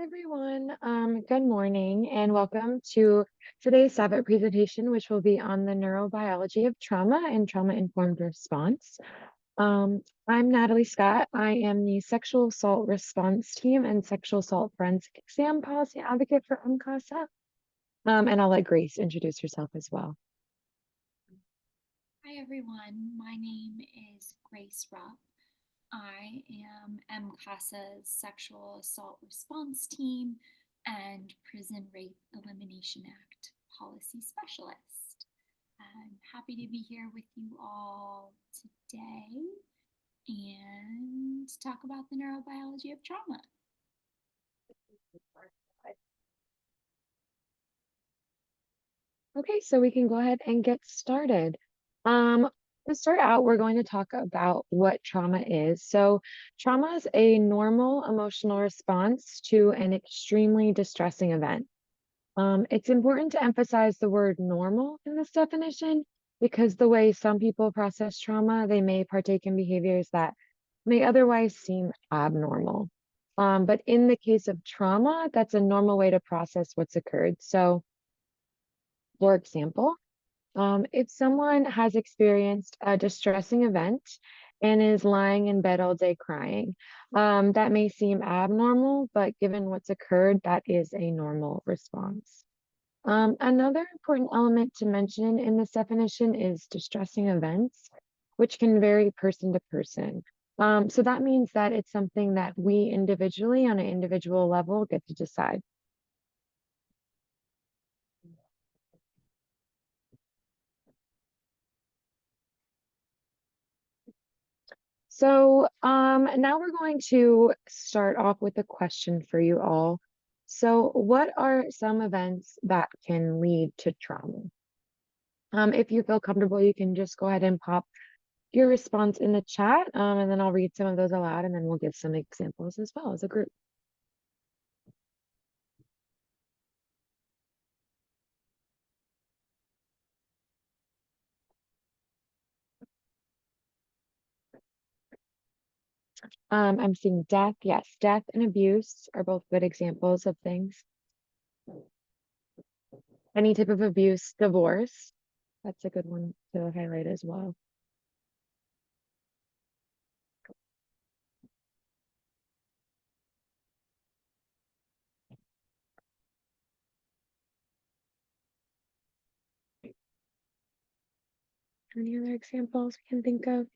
Everyone. Good morning and welcome to today's SAVAT presentation, which will be on the neurobiology of trauma and trauma-informed response. I'm Natalie Scott. I am the sexual assault response team and sexual assault forensic exam policy advocate for MCASA. And I'll let Grace introduce herself as well. Hi everyone, my name is Grace Rupp. I am MCASA's Sexual Assault Response Team and Prison Rape Elimination Act Policy Specialist. I'm happy to be here with you all today and talk about the neurobiology of trauma. Okay, so we can go ahead and get started. To start out, we're going to talk about what trauma is. So trauma is a normal emotional response to an extremely distressing event. It's important to emphasize the word normal in this definition because the way some people process trauma, they may partake in behaviors that may otherwise seem abnormal. But in the case of trauma, that's a normal way to process what's occurred. So, for example, if someone has experienced a distressing event and is lying in bed all day crying, that may seem abnormal, but given what's occurred, that is a normal response. Another important element to mention in this definition is distressing events, which can vary person to person. So that means that it's something that we individually, on an individual level, get to decide. So now we're going to start off with a question for you all. So what are some events that can lead to trauma? If you feel comfortable, you can just go ahead and pop your response in the chat, and then I'll read some of those aloud, and then we'll give some examples as well as a group. I'm seeing death. Yes, death and abuse are both good examples of things. Any type of abuse, divorce, that's a good one to highlight as well. Any other examples we can think of?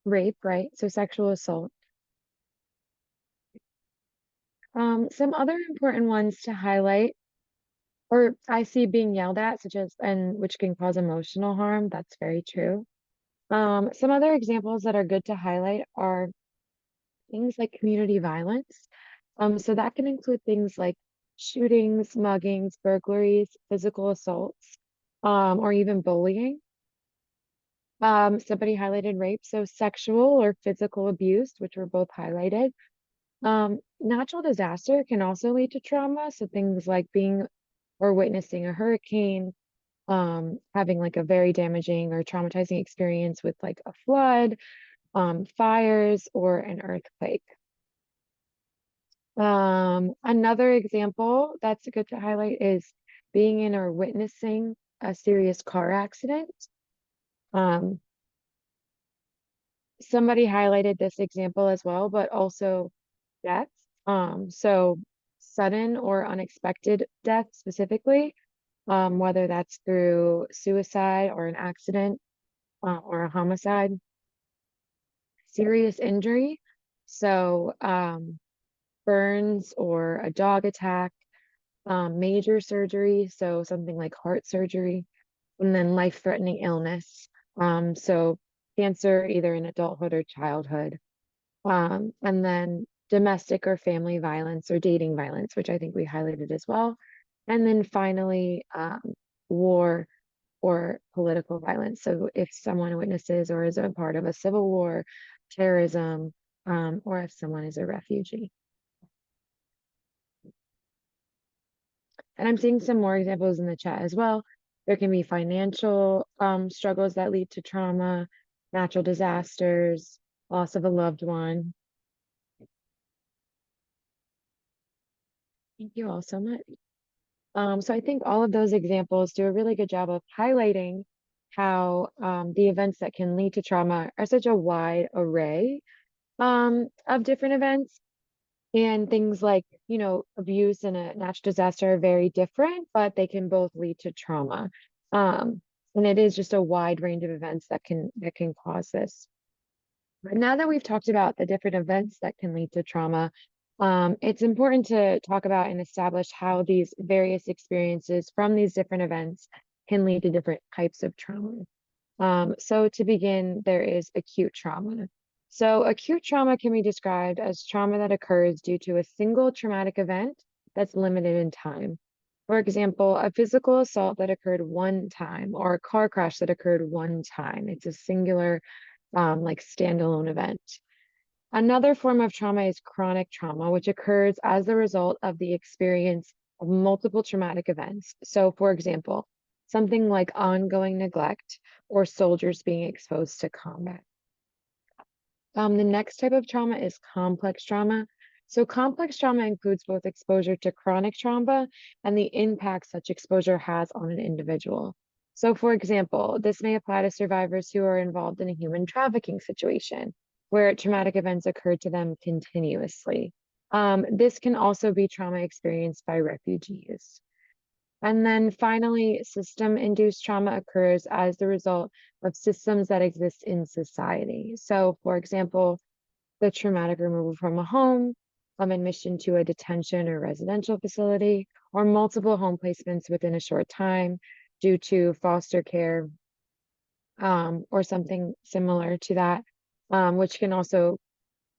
Rape, right? So sexual assault. Some other important ones to highlight, or I see being yelled at, such as, and which can cause emotional harm. That's very true. Some other examples that are good to highlight are things like community violence. So that can include things like shootings, muggings, burglaries, physical assaults, or even bullying. Somebody highlighted rape, so sexual or physical abuse, which were both highlighted. Natural disaster can also lead to trauma, so things like being or witnessing a hurricane, having like a very damaging or traumatizing experience with like a flood, fires, or an earthquake. Another example that's good to highlight is being in or witnessing a serious car accident. Um, Somebody highlighted this example as well, but also death. So sudden or unexpected death specifically, whether that's through suicide or an accident, or a homicide, serious injury. So burns or a dog attack, major surgery, so something like heart surgery, and then life-threatening illness. So cancer either in adulthood or childhood. And then domestic or family violence or dating violence, which I think we highlighted as well. And then finally, war or political violence. So if someone witnesses or is a part of a civil war, terrorism, or if someone is a refugee. And I'm seeing some more examples in the chat as well. There can be financial struggles that lead to trauma, natural disasters, loss of a loved one. Thank you all so much. So I think all of those examples do a really good job of highlighting how the events that can lead to trauma are such a wide array of different events. And things like, abuse and a natural disaster are very different, but they can both lead to trauma. Um, and it is just a wide range of events that can cause this. But now that we've talked about the different events that can lead to trauma, it's important to talk about and establish how these various experiences from these different events can lead to different types of trauma. So to begin, there is acute trauma. So acute trauma can be described as trauma that occurs due to a single traumatic event that's limited in time. For example, a physical assault that occurred one time or a car crash that occurred one time. It's a singular, like standalone event. Another form of trauma is chronic trauma, which occurs as a result of the experience of multiple traumatic events. So, for example, something like ongoing neglect or soldiers being exposed to combat. The next type of trauma is complex trauma. So, complex trauma includes both exposure to chronic trauma and the impact such exposure has on an individual. So, for example, this may apply to survivors who are involved in a human trafficking situation where traumatic events occurred to them continuously. This can also be trauma experienced by refugees. And then finally, system induced trauma occurs as the result of systems that exist in society. So, for example, the traumatic removal from a home, admission to a detention or residential facility, or multiple home placements within a short time due to foster care, or something similar to that, which can also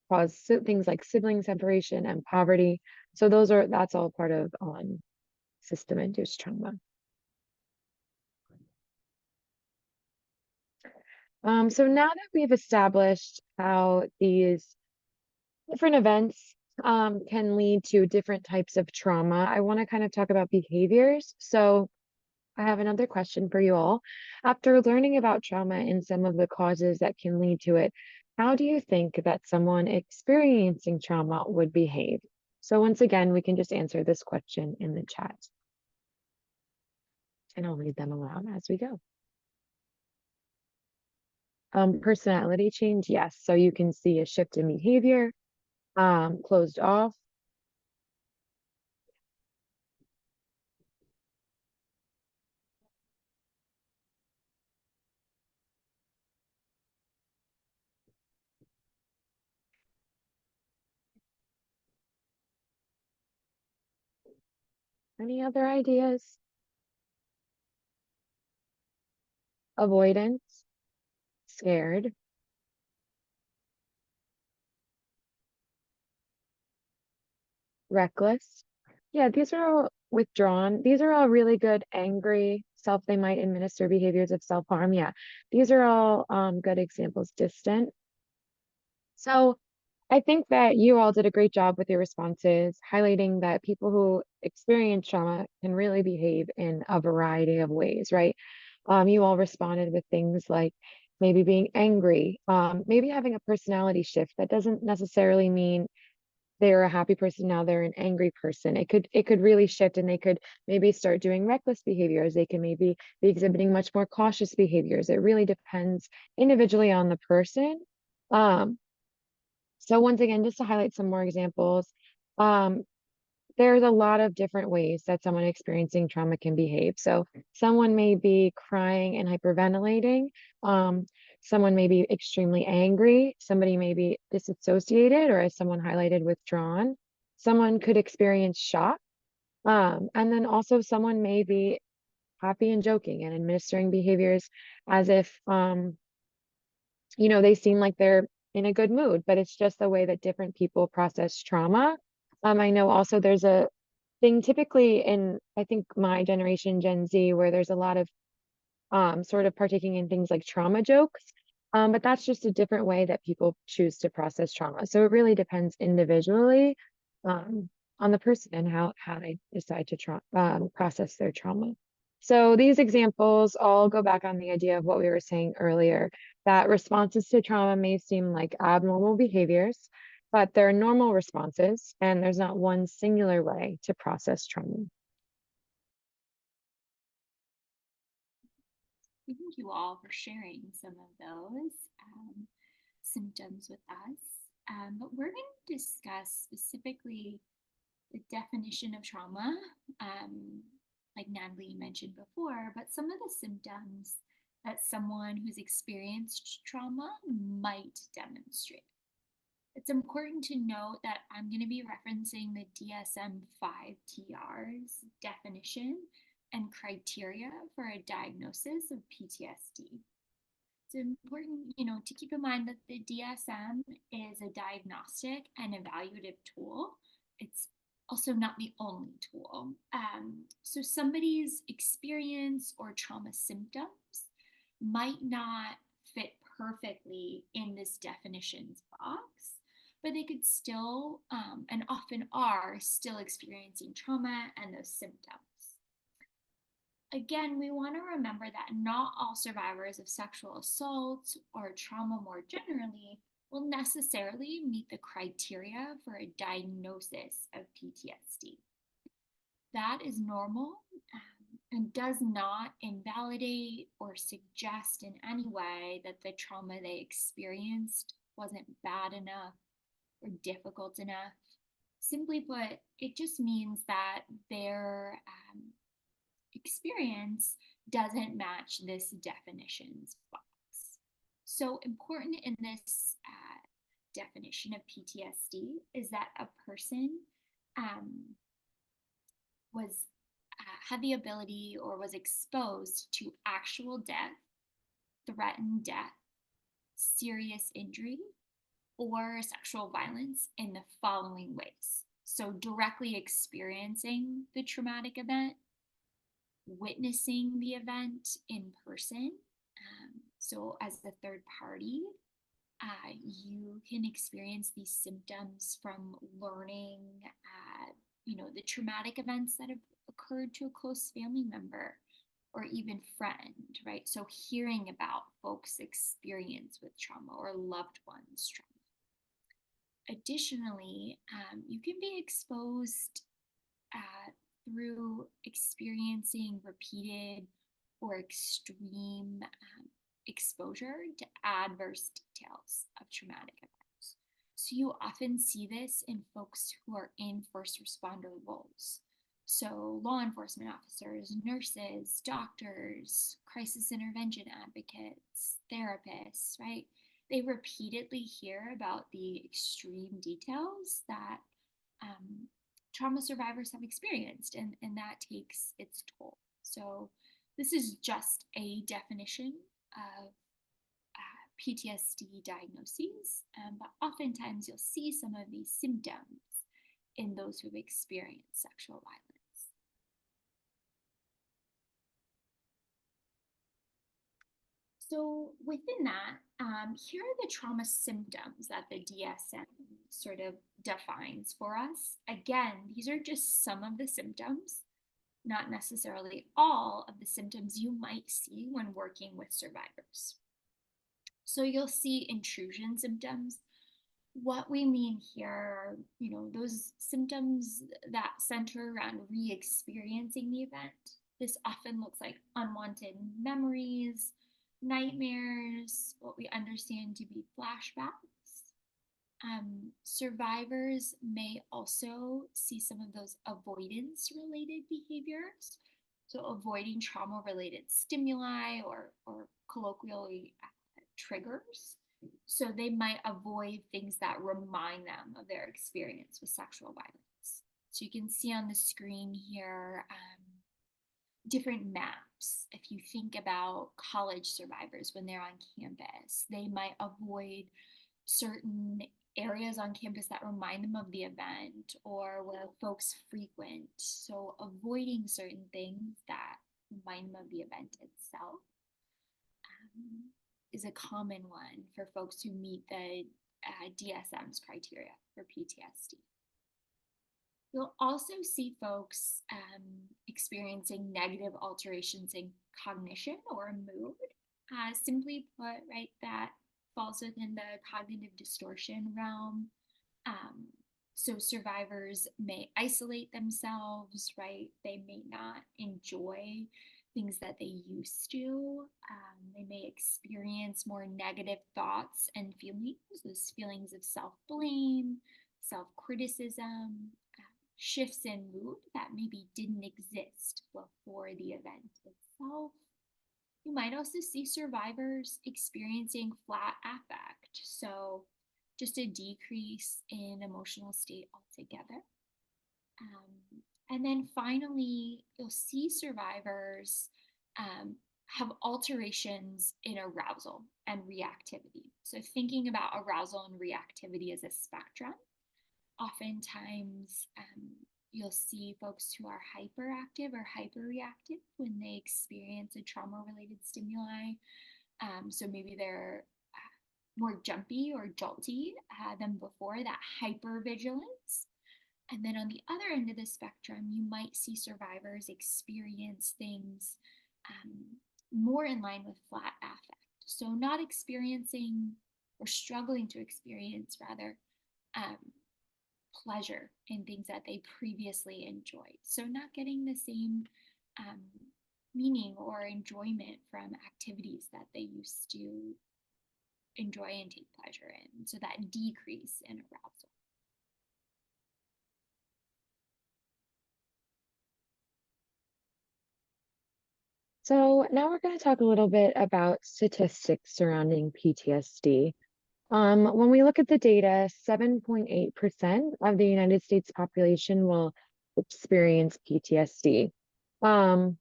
cause things like sibling separation and poverty. So that's all part of system induced trauma. So now that we've established how these different events can lead to different types of trauma, I want to kind of talk about behaviors. So I have another question for you all. After learning about trauma and some of the causes that can lead to it, how do you think that someone experiencing trauma would behave? So once again, we can just answer this question in the chat, and I'll read them aloud as we go. Personality change, yes. So you can see a shift in behavior, closed off. Any other ideas? Avoidance, scared, reckless. Yeah, these are all withdrawn. These are all really good, angry, they might administer behaviors of self-harm. Yeah, these are all good examples. Distant. So I think that you all did a great job with your responses, highlighting that people who experience trauma can really behave in a variety of ways, right? You all responded with things like maybe being angry, maybe having a personality shift. That doesn't necessarily mean they're a happy person, now they're an angry person. It could really shift, and they could maybe start doing reckless behaviors. They can maybe be exhibiting much more cautious behaviors. It really depends individually on the person. Um, so once again, just to highlight some more examples, um, there's a lot of different ways that someone experiencing trauma can behave. So someone may be crying and hyperventilating. Um, Someone may be extremely angry. Somebody may be disassociated, or as someone highlighted, withdrawn. Someone could experience shock. And then also someone may be happy and joking and administering behaviors as if, they seem like they're in a good mood, but it's just the way that different people process trauma. I know also there's a thing typically in, I think, my generation, Gen Z, where there's a lot of sort of partaking in things like trauma jokes. But that's just a different way that people choose to process trauma. So it really depends individually um, on the person and how they decide to process their trauma. So these examples all go back on the idea of what we were saying earlier, that responses to trauma may seem like abnormal behaviors. but there are normal responses, and there's not one singular way to process trauma. Thank you all for sharing some of those symptoms with us. But we're going to discuss specifically the definition of trauma, like Natalie mentioned before, but some of the symptoms that someone who's experienced trauma might demonstrate. It's important to note that I'm going to be referencing the DSM-5 TR's definition and criteria for a diagnosis of PTSD. It's important, to keep in mind that the DSM is a diagnostic and evaluative tool. It's also not the only tool. So somebody's experience or trauma symptoms might not fit perfectly in this definitions box, but they could still, and often are, still experiencing trauma and those symptoms. Again, we want to remember that not all survivors of sexual assault or trauma more generally will necessarily meet the criteria for a diagnosis of PTSD. That is normal and does not invalidate or suggest in any way that the trauma they experienced wasn't bad enough or difficult enough. Simply put, it just means that their experience doesn't match this definitions box. So important in this definition of PTSD is that a person was had the ability or was exposed to actual death, threatened death, serious injury, or sexual violence in the following ways. So directly experiencing the traumatic event, witnessing the event in person. So as the third party, you can experience these symptoms from learning, the traumatic events that have occurred to a close family member or even friend, right? So hearing about folks' experience with trauma or loved ones' trauma. Additionally, you can be exposed through experiencing repeated or extreme exposure to adverse details of traumatic events. So you often see this in folks who are in first responder roles. So law enforcement officers, nurses, doctors, crisis intervention advocates, therapists, right? They repeatedly hear about the extreme details that trauma survivors have experienced, and that takes its toll. So this is just a definition of PTSD diagnoses, but oftentimes you'll see some of these symptoms in those who've experienced sexual violence. So within that, here are the trauma symptoms that the DSM sort of defines for us. Again, these are just some of the symptoms, not necessarily all of the symptoms you might see when working with survivors. So you'll see intrusion symptoms. What we mean here are, those symptoms that center around re-experiencing the event. This often looks like unwanted memories, nightmares, what we understand to be flashbacks. Survivors may also see some of those avoidance related behaviors. So avoiding trauma related stimuli or colloquially triggers. So they might avoid things that remind them of their experience with sexual violence. So you can see on the screen here different maps. If you think about college survivors when they're on campus, they might avoid certain areas on campus that remind them of the event or where folks frequent. So avoiding certain things that remind them of the event itself is a common one for folks who meet the DSM's criteria for PTSD. You'll also see folks experiencing negative alterations in cognition or mood. Simply put, right, that falls within the cognitive distortion realm. Um, so survivors may isolate themselves, right? They may not enjoy things that they used to. They may experience more negative thoughts and feelings, those feelings of self blame, self criticism, shifts in mood that maybe didn't exist before the event itself. You might also see survivors experiencing flat affect, so just a decrease in emotional state altogether. And then finally, you'll see survivors have alterations in arousal and reactivity. So, thinking about arousal and reactivity as a spectrum, oftentimes you'll see folks who are hyperactive or hyperreactive when they experience a trauma related stimuli. So maybe they're more jumpy or jolty than before, that hypervigilance. And then on the other end of the spectrum, you might see survivors experience things um, more in line with flat affect. So, not experiencing or struggling to experience, rather, um, pleasure in things that they previously enjoyed. So, not getting the same um, meaning or enjoyment from activities that they used to enjoy and take pleasure in. So, that decrease in arousal. So now we're going to talk a little bit about statistics surrounding PTSD. When we look at the data, 7.8% of the United States population will experience PTSD. Um,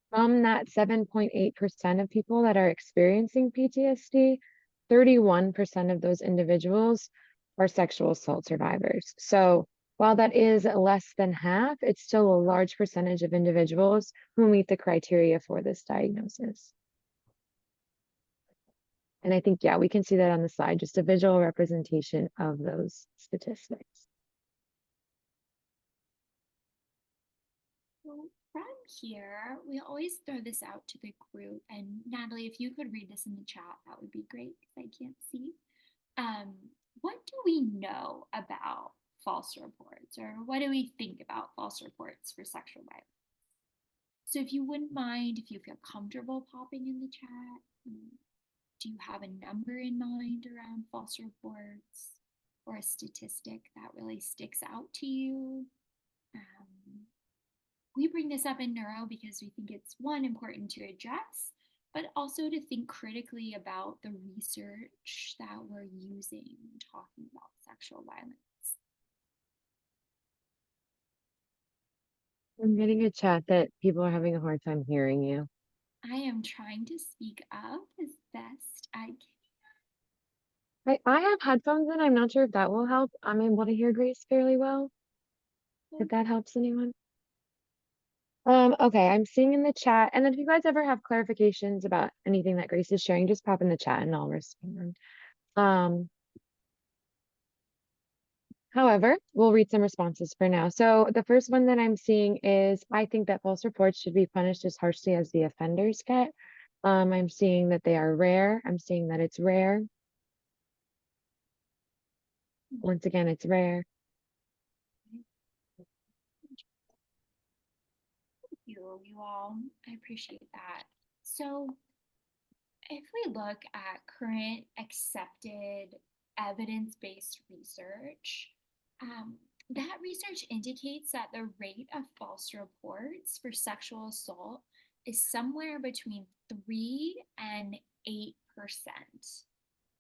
from that 7.8% of people that are experiencing PTSD, 31% of those individuals are sexual assault survivors. So while that is less than half, it's still a large percentage of individuals who meet the criteria for this diagnosis. And I think, yeah, we can see that on the slide, just a visual representation of those statistics. So from here, we always throw this out to the group. And Natalie, if you could read this in the chat, that would be great because I can't see. Um, what do we know about false reports, or what do we think about false reports for sexual violence? So if you wouldn't mind, if you feel comfortable popping in the chat, do you have a number in mind around false reports or a statistic that really sticks out to you? We bring this up in neuro because we think it's one, important to address, but also to think critically about the research that we're using when talking about sexual violence. I'm getting a chat that people are having a hard time hearing you. I am trying to speak up as best I can. I have headphones in. I'm not sure if that will help. I'm able to hear Grace fairly well, if that helps anyone. Okay, I'm seeing in the chat, and if you guys ever have clarifications about anything that Grace is sharing, just pop in the chat and I'll respond. However, we'll read some responses for now. So the first one that I'm seeing is, I think that false reports should be punished as harshly as the offenders get. I'm seeing that they are rare. I'm seeing that it's rare. Once again, it's rare. Thank you all. I appreciate that. So, if we look at current accepted evidence based research, that research indicates that the rate of false reports for sexual assault is somewhere between 3 and 8%.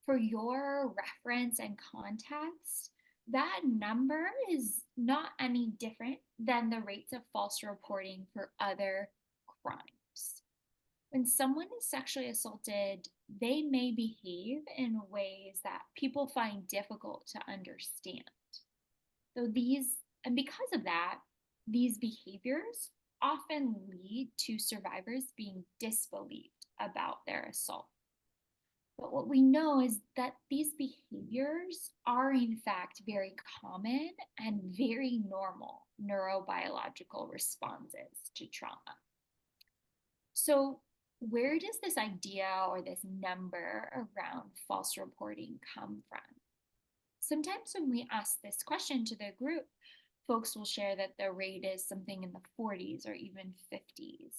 For your reference and context, that number is not any different than the rates of false reporting for other crimes. When someone is sexually assaulted, they may behave in ways that people find difficult to understand. And because of that, these behaviors often lead to survivors being disbelieved about their assault. But what we know is that these behaviors are, in fact, very common and very normal neurobiological responses to trauma. So, where does this idea or this number around false reporting come from? sometimes when we ask this question to the group, folks will share that the rate is something in the 40s or even 50s.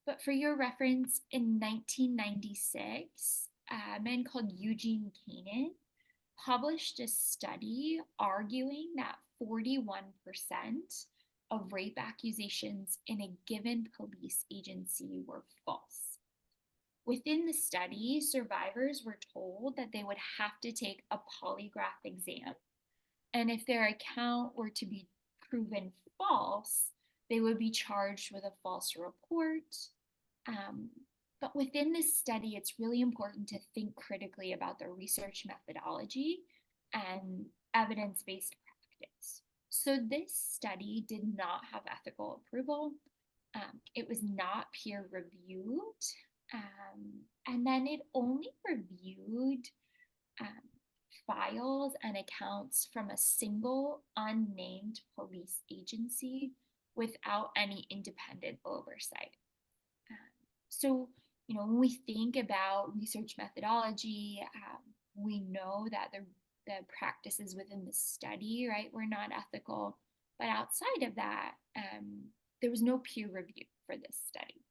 But for your reference, in 1996, a man called Eugene Koenen published a study arguing that 41% of rape accusations in a given police agency were false. Within the study, survivors were told that they would have to take a polygraph exam, and if their account were to be proven false, they would be charged with a false report. But within this study, it's really important to think critically about the research methodology and evidence-based practice. So this study did not have ethical approval. It was not peer-reviewed. And then it only reviewed files and accounts from a single unnamed police agency without any independent oversight. So, when we think about research methodology, we know that the practices within the study, right, were not ethical. But outside of that, there was no peer review for this study.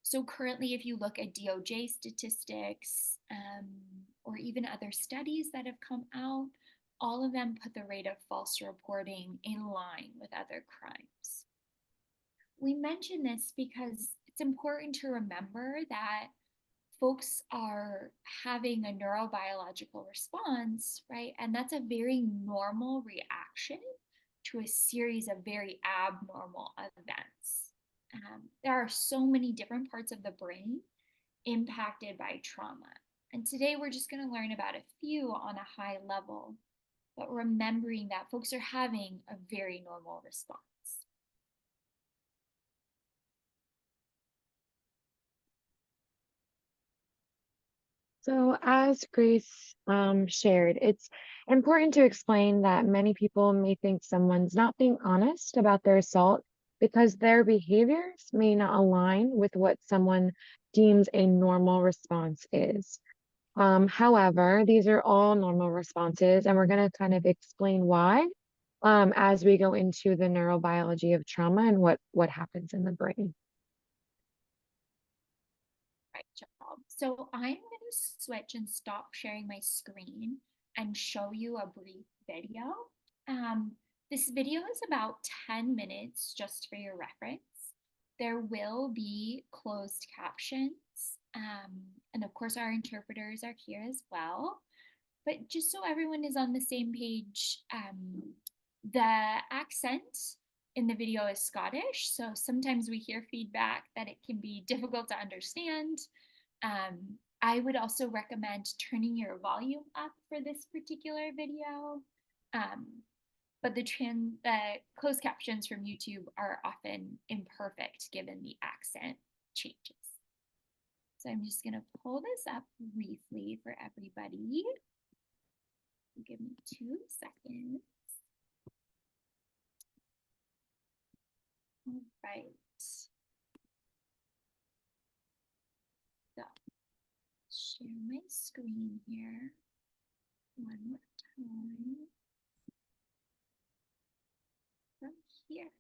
So currently, if you look at DOJ statistics or even other studies that have come out, all of them put the rate of false reporting in line with other crimes. We mention this because it's important to remember that folks are having a neurobiological response, right? And that's a very normal reaction to a series of very abnormal events. There are so many different parts of the brain impacted by trauma. And today we're just going to learn about a few on a high level, but remembering that folks are having a very normal response. So as Grace shared, it's important to explain that many people may think someone's not being honest about their assault because their behaviors may not align with what someone deems a normal response is. However, these are all normal responses, and we're going to kind of explain why as we go into the neurobiology of trauma and what happens in the brain. Right, job. So I'm going to switch and stop sharing my screen and show you a brief video. This video is about 10 minutes just for your reference. There will be closed captions. And of course, our interpreters are here as well. But just so everyone is on the same page, the accent in the video is Scottish, so sometimes we hear feedback that it can be difficult to understand. I would also recommend turning your volume up for this particular video. But the closed captions from YouTube are often imperfect given the accent changes. So I'm just going to pull this up briefly for everybody. Give me 2 seconds. All right. So, share my screen here one more time. From here.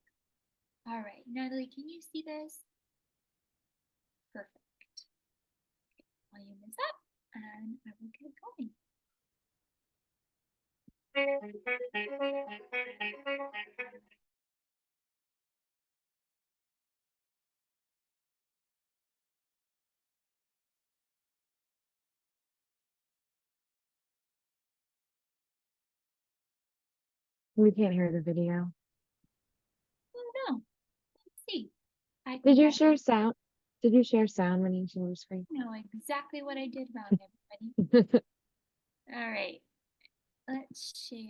All right, Natalie, can you see this? Perfect. Okay, volume is up, and I will get going. We can't hear the video. Oh no, let's see. Did you share sound? Did you share sound when you shared your screen? know exactly what I did wrong, everybody. All right, let's share.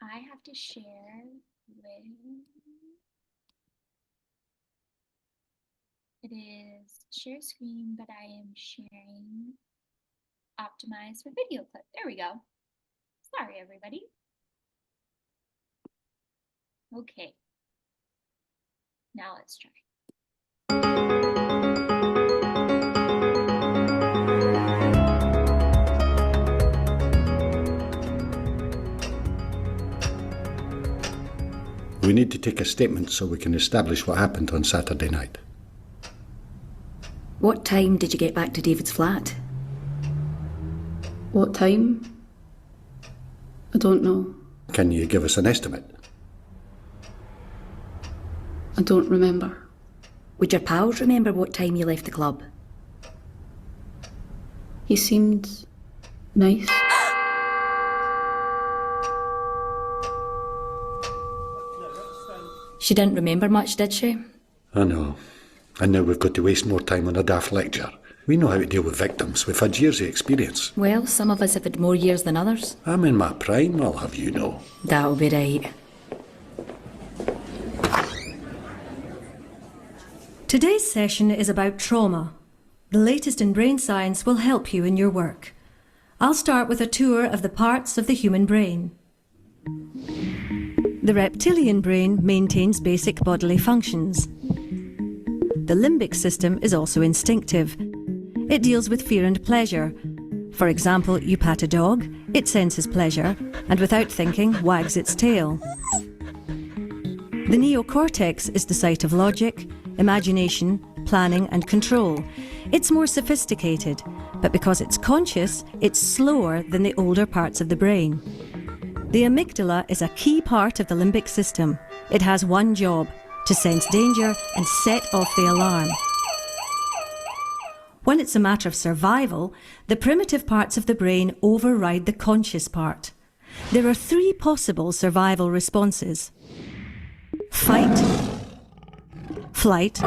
I have to share with. It is share screen, but I am sharing optimized for video clip. There we go. Sorry, everybody. Okay. Now let's try. We need to take a statement so we can establish what happened on Saturday night. What time did you get back to David's flat? What time? I don't know. Can you give us an estimate? I don't remember. Would your pals remember what time you left the club? He seemed nice. She didn't remember much, did she? I know. And now we've got to waste more time on a daft lecture. We know how to deal with victims. We've had years of experience. Well, some of us have had more years than others. I'm in my prime, I'll have you know. That'll be right. Today's session is about trauma. The latest in brain science will help you in your work. I'll start with a tour of the parts of the human brain. The reptilian brain maintains basic bodily functions. The limbic system is also instinctive. It deals with fear and pleasure. For example, you pat a dog, it senses pleasure, and without thinking, wags its tail. The neocortex is the site of logic, imagination, planning and control. It's more sophisticated, but because it's conscious, it's slower than the older parts of the brain. The amygdala is a key part of the limbic system. It has one job: to sense danger and set off the alarm. When it's a matter of survival, the primitive parts of the brain override the conscious part. There are 3 possible survival responses: fight, flight,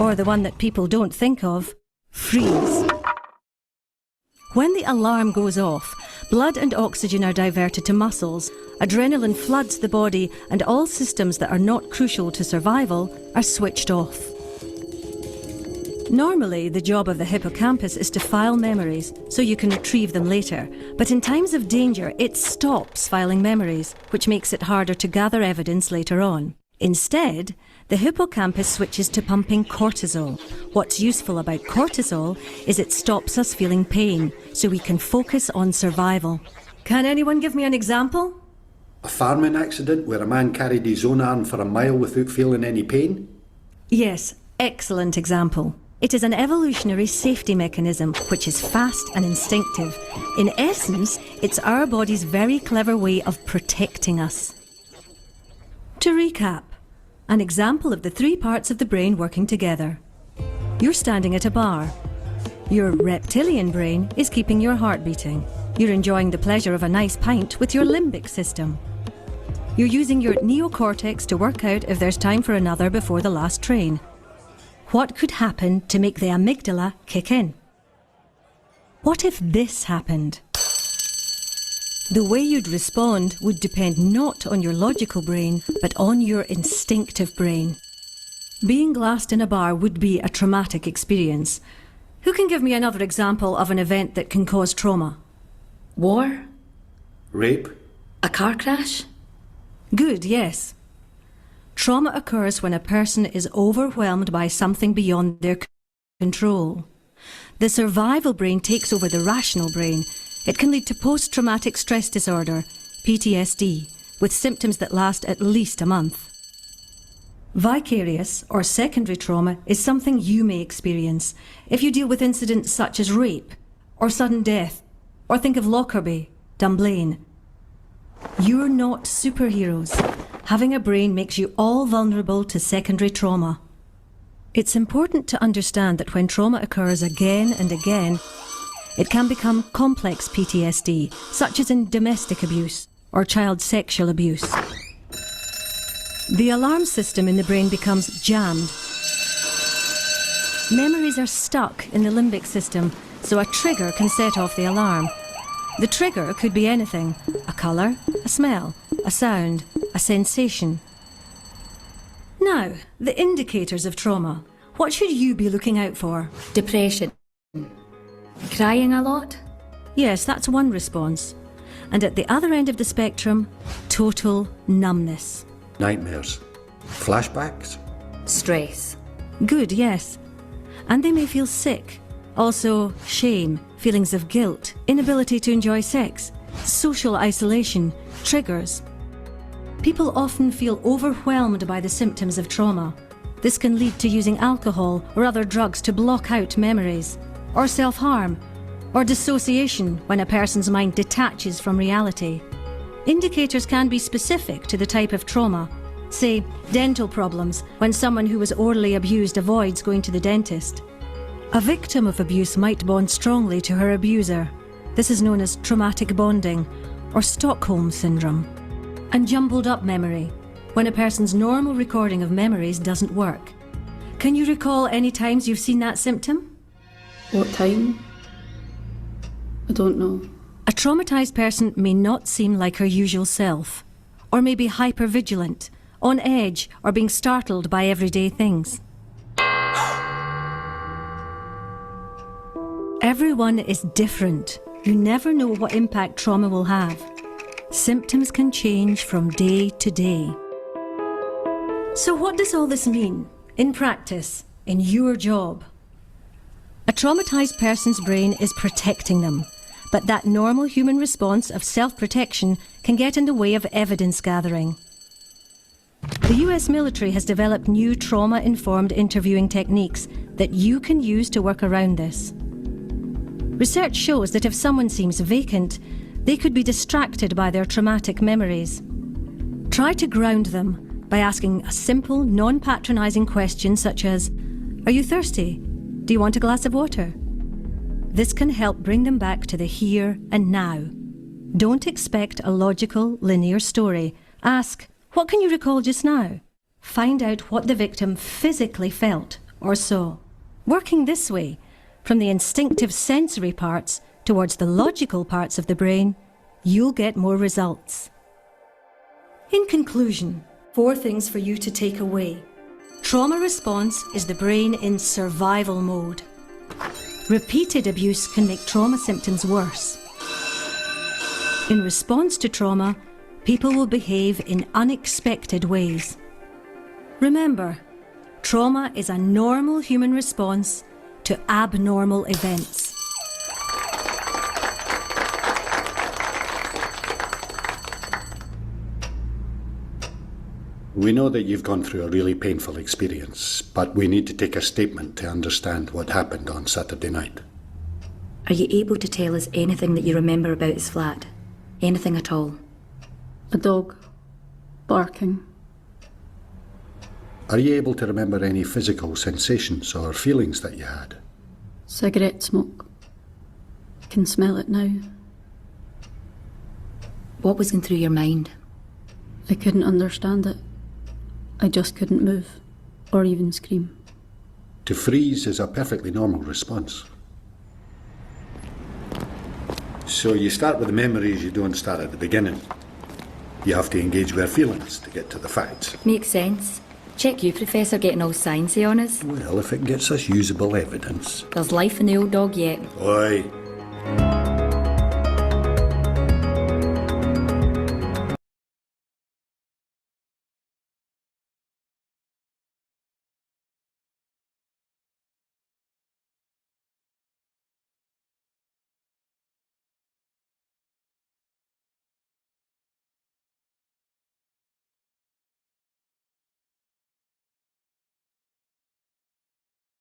or the one that people don't think of, freeze. When the alarm goes off, blood and oxygen are diverted to muscles, adrenaline floods the body, and all systems that are not crucial to survival are switched off. Normally, the job of the hippocampus is to file memories so you can retrieve them later, but in times of danger, it stops filing memories, which makes it harder to gather evidence later on. Instead, the hippocampus switches to pumping cortisol. What's useful about cortisol is it stops us feeling pain, so we can focus on survival. Can anyone give me an example? A farming accident where a man carried his own arm for a mile without feeling any pain? Yes, excellent example. It is an evolutionary safety mechanism which is fast and instinctive. In essence, it's our body's very clever way of protecting us. To recap, an example of the 3 parts of the brain working together. You're standing at a bar. Your reptilian brain is keeping your heart beating. You're enjoying the pleasure of a nice pint with your limbic system. You're using your neocortex to work out if there's time for another before the last train. What could happen to make the amygdala kick in? What if this happened? The way you'd respond would depend not on your logical brain, but on your instinctive brain. Being glassed in a bar would be a traumatic experience. Who can give me another example of an event that can cause trauma? War? Rape? A car crash? Good, yes. Trauma occurs when a person is overwhelmed by something beyond their control. The survival brain takes over the rational brain. It can lead to post-traumatic stress disorder, PTSD, with symptoms that last at least a month. Vicarious or secondary trauma is something you may experience if you deal with incidents such as rape or sudden death, or think of Lockerbie, Dunblane. You're not superheroes. Having a brain makes you all vulnerable to secondary trauma. It's important to understand that when trauma occurs again and again, it can become complex PTSD, such as in domestic abuse or child sexual abuse. The alarm system in the brain becomes jammed. Memories are stuck in the limbic system, so a trigger can set off the alarm. The trigger could be anything: a colour, a smell, a sound, a sensation. Now, the indicators of trauma. What should you be looking out for? Depression. Crying a lot? Yes, that's one response. And at the other end of the spectrum, total numbness. Nightmares? Flashbacks? Stress. Good, yes. And they may feel sick. Also, shame, feelings of guilt, inability to enjoy sex, social isolation, triggers. People often feel overwhelmed by the symptoms of trauma. This can lead to using alcohol or other drugs to block out memories, or self-harm, or dissociation when a person's mind detaches from reality. Indicators can be specific to the type of trauma. Say, dental problems, when someone who was orally abused avoids going to the dentist. A victim of abuse might bond strongly to her abuser. This is known as traumatic bonding, or Stockholm syndrome. And jumbled up memory, when a person's normal recording of memories doesn't work. Can you recall any times you've seen that symptom? What time? I don't know. A traumatised person may not seem like her usual self, or may be hypervigilant, on edge, or being startled by everyday things. Everyone is different. You never know what impact trauma will have. Symptoms can change from day to day. So what does all this mean, in practice, in your job? A traumatised person's brain is protecting them, but that normal human response of self-protection can get in the way of evidence gathering. The US military has developed new trauma-informed interviewing techniques that you can use to work around this. Research shows that if someone seems vacant, they could be distracted by their traumatic memories. Try to ground them by asking a simple, non-patronising question such as, "Are you thirsty? Do you want a glass of water?" This can help bring them back to the here and now. Don't expect a logical, linear story. Ask, "What can you recall just now?" Find out what the victim physically felt or saw. Working this way, from the instinctive sensory parts towards the logical parts of the brain, you'll get more results. In conclusion, 4 things for you to take away. Trauma response is the brain in survival mode. Repeated abuse can make trauma symptoms worse. In response to trauma, people will behave in unexpected ways. Remember, trauma is a normal human response to abnormal events. We know that you've gone through a really painful experience, but we need to take a statement to understand what happened on Saturday night. Are you able to tell us anything that you remember about his flat? Anything at all? A dog. Barking. Are you able to remember any physical sensations or feelings that you had? Cigarette smoke. I can smell it now. What was going through your mind? I couldn't understand it. I just couldn't move, or even scream. To freeze is a perfectly normal response. So you start with the memories, you don't start at the beginning. You have to engage with our feelings to get to the facts. Makes sense. Check you, Professor, getting all sciencey on us. Well, if it gets us usable evidence. There's life in the old dog yet. Oi.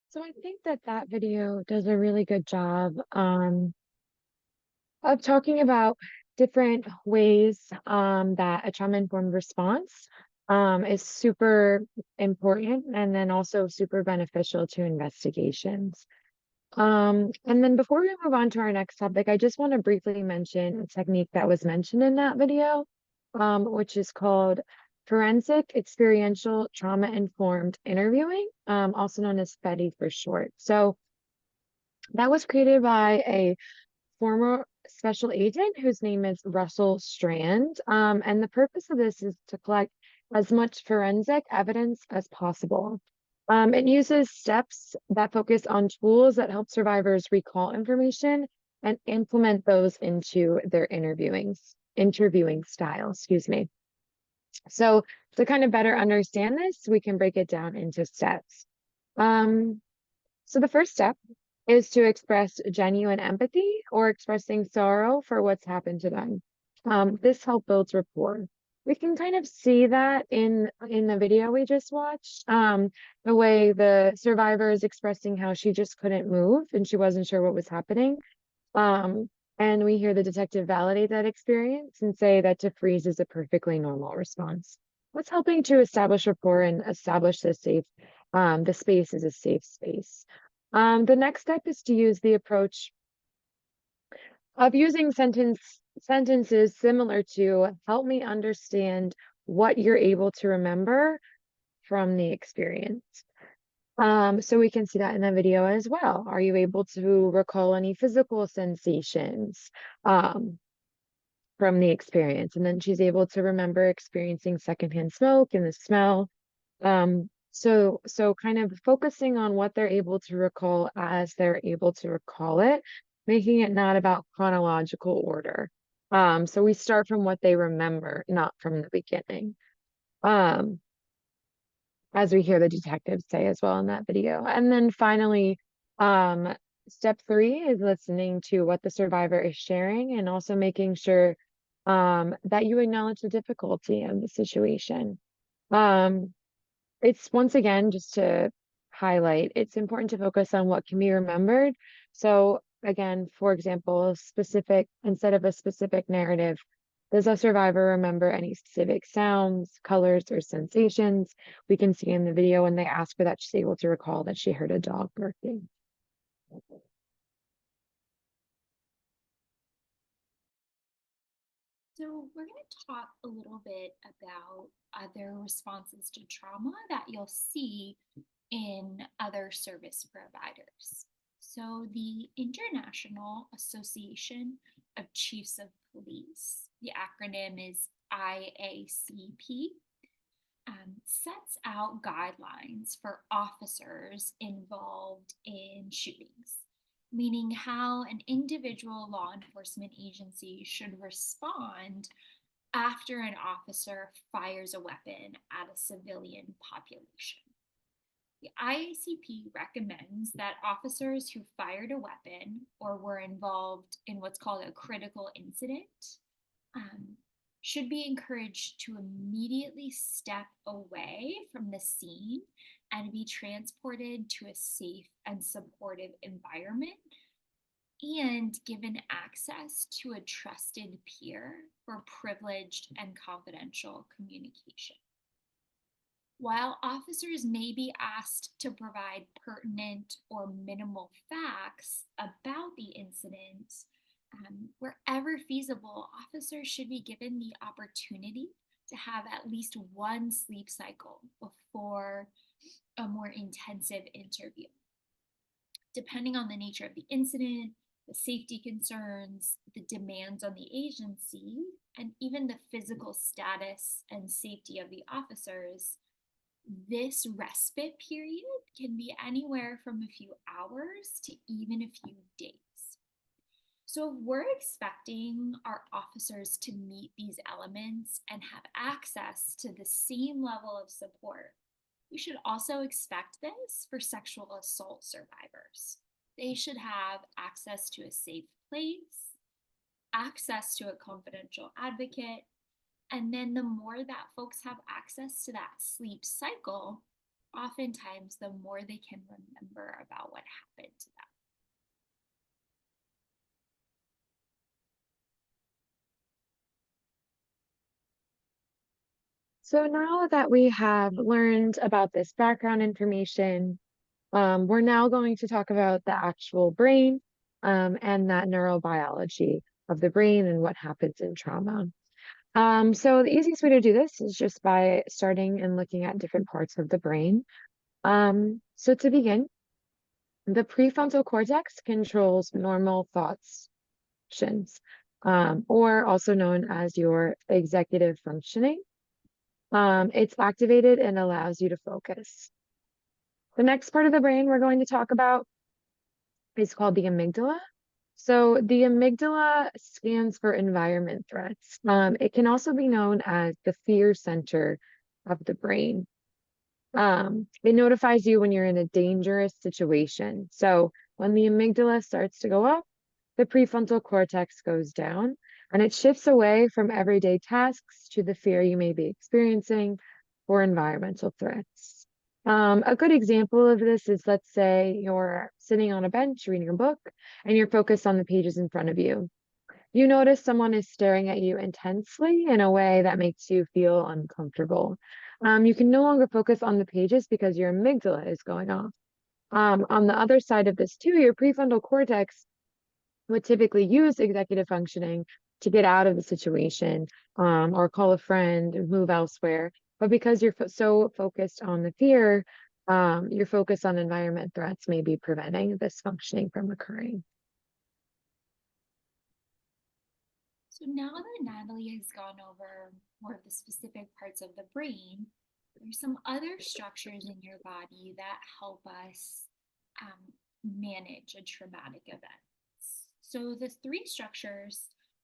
So I think that that video does a really good job of talking about different ways that a trauma-informed response is super important and then also super beneficial to investigations. And then before we move on to our next topic, I just want to briefly mention a technique that was mentioned in that video, which is called forensic experiential trauma-informed interviewing, also known as FETI for short. So that was created by a former special agent whose name is Russell Strand. And the purpose of this is to collect as much forensic evidence as possible. It uses steps that focus on tools that help survivors recall information and implement those into their interviewing style, excuse me. So to kind of better understand this, we can break it down into steps. So the first step is to express genuine empathy or expressing sorrow for what's happened to them. This helps build rapport. We can kind of see that in the video we just watched. The way the survivor is expressing how she just couldn't move and she wasn't sure what was happening. Um, and we hear the detective validate that experience and say that to freeze is a perfectly normal response. What's helping to establish rapport and establish the space is a safe space. The next step is to use the approach of using sentences similar to help me understand what you're able to remember from the experience. So we can see that in the video as well. Are you able to recall any physical sensations from the experience? And then she's able to remember experiencing secondhand smoke and the smell. So kind of focusing on what they're able to recall as they're able to recall it, making it not about chronological order. So we start from what they remember, not from the beginning. As we hear the detectives say as well in that video. And then finally, step 3 is listening to what the survivor is sharing and also making sure that you acknowledge the difficulty of the situation. It's once again, just to highlight, it's important to focus on what can be remembered. So again, for example, instead of a specific narrative, does a survivor remember any specific sounds, colors, or sensations? We can see in the video when they ask for that, she's able to recall that she heard a dog barking. So we're going to talk a little bit about other responses to trauma that you'll see in other service providers. So the International Association of Chiefs of Police, the acronym is IACP, sets out guidelines for officers involved in shootings, meaning how an individual law enforcement agency should respond after an officer fires a weapon at a civilian population. The IACP recommends that officers who fired a weapon or were involved in what's called a critical incident should be encouraged to immediately step away from the scene and be transported to a safe and supportive environment and given access to a trusted peer for privileged and confidential communication. While officers may be asked to provide pertinent or minimal facts about the incident, wherever feasible, officers should be given the opportunity to have at least one sleep cycle before a more intensive interview. Depending on the nature of the incident, the safety concerns, the demands on the agency, and even the physical status and safety of the officers, this respite period can be anywhere from a few hours to even a few days. So if we're expecting our officers to meet these elements and have access to the same level of support, we should also expect this for sexual assault survivors. They should have access to a safe place, access to a confidential advocate, and then the more that folks have access to that sleep cycle, oftentimes the more they can remember about what happened to them. So now that we have learned about this background information, we're now going to talk about the actual brain and that neurobiology of the brain and what happens in trauma. So the easiest way to do this is just by starting and looking at different parts of the brain. So to begin, the prefrontal cortex controls normal thoughts, or also known as your executive functioning. It's activated and allows you to focus. The next part of the brain we're going to talk about is called the amygdala. So the amygdala scans for environment threats. It can also be known as the fear center of the brain. It notifies you when you're in a dangerous situation. So when the amygdala starts to go up, the prefrontal cortex goes down and it shifts away from everyday tasks to the fear you may be experiencing or environmental threats. A good example of this is, let's say you're sitting on a bench reading a book and you're focused on the pages in front of you. You notice someone is staring at you intensely in a way that makes you feel uncomfortable. You can no longer focus on the pages because your amygdala is going off. On the other side of this too, your prefrontal cortex would typically use executive functioning to get out of the situation, or call a friend, move elsewhere. But because you're so focused on the fear, your focus on environment threats may be preventing this functioning from occurring. So now that Natalie has gone over more of the specific parts of the brain, there's some other structures in your body that help us manage a traumatic event. So the three structures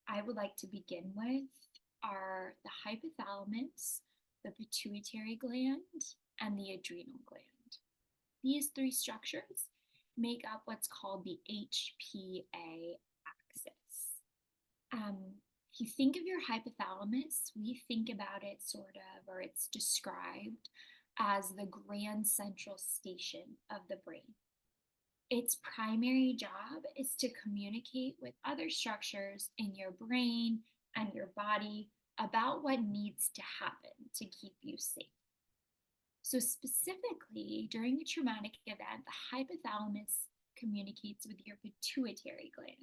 I would like to begin with are the hypothalamus, the pituitary gland, and the adrenal gland. These three structures make up what's called the HPA axis. If you think of your hypothalamus, we think about it sort of, or it's described as the grand central station of the brain. Its primary job is to communicate with other structures in your brain and your body about what needs to happen to keep you safe. So specifically, during a traumatic event, the hypothalamus communicates with your pituitary gland.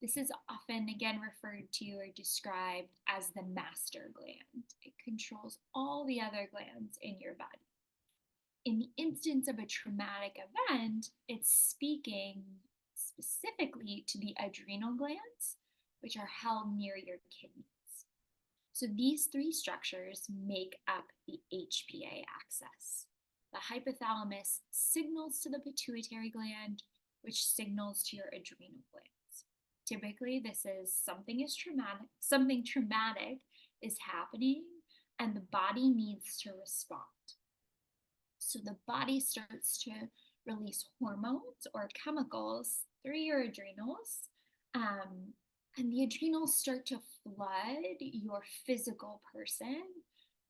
This is often, again, referred to or described as the master gland. It controls all the other glands in your body. In the instance of a traumatic event, it's speaking specifically to the adrenal glands, which are held near your kidneys. So these three structures make up the HPA axis. The hypothalamus signals to the pituitary gland, which signals to your adrenal glands. Typically, this is something traumatic is happening and the body needs to respond. So the body starts to release hormones or chemicals through your adrenals, and the adrenals start to flood your physical person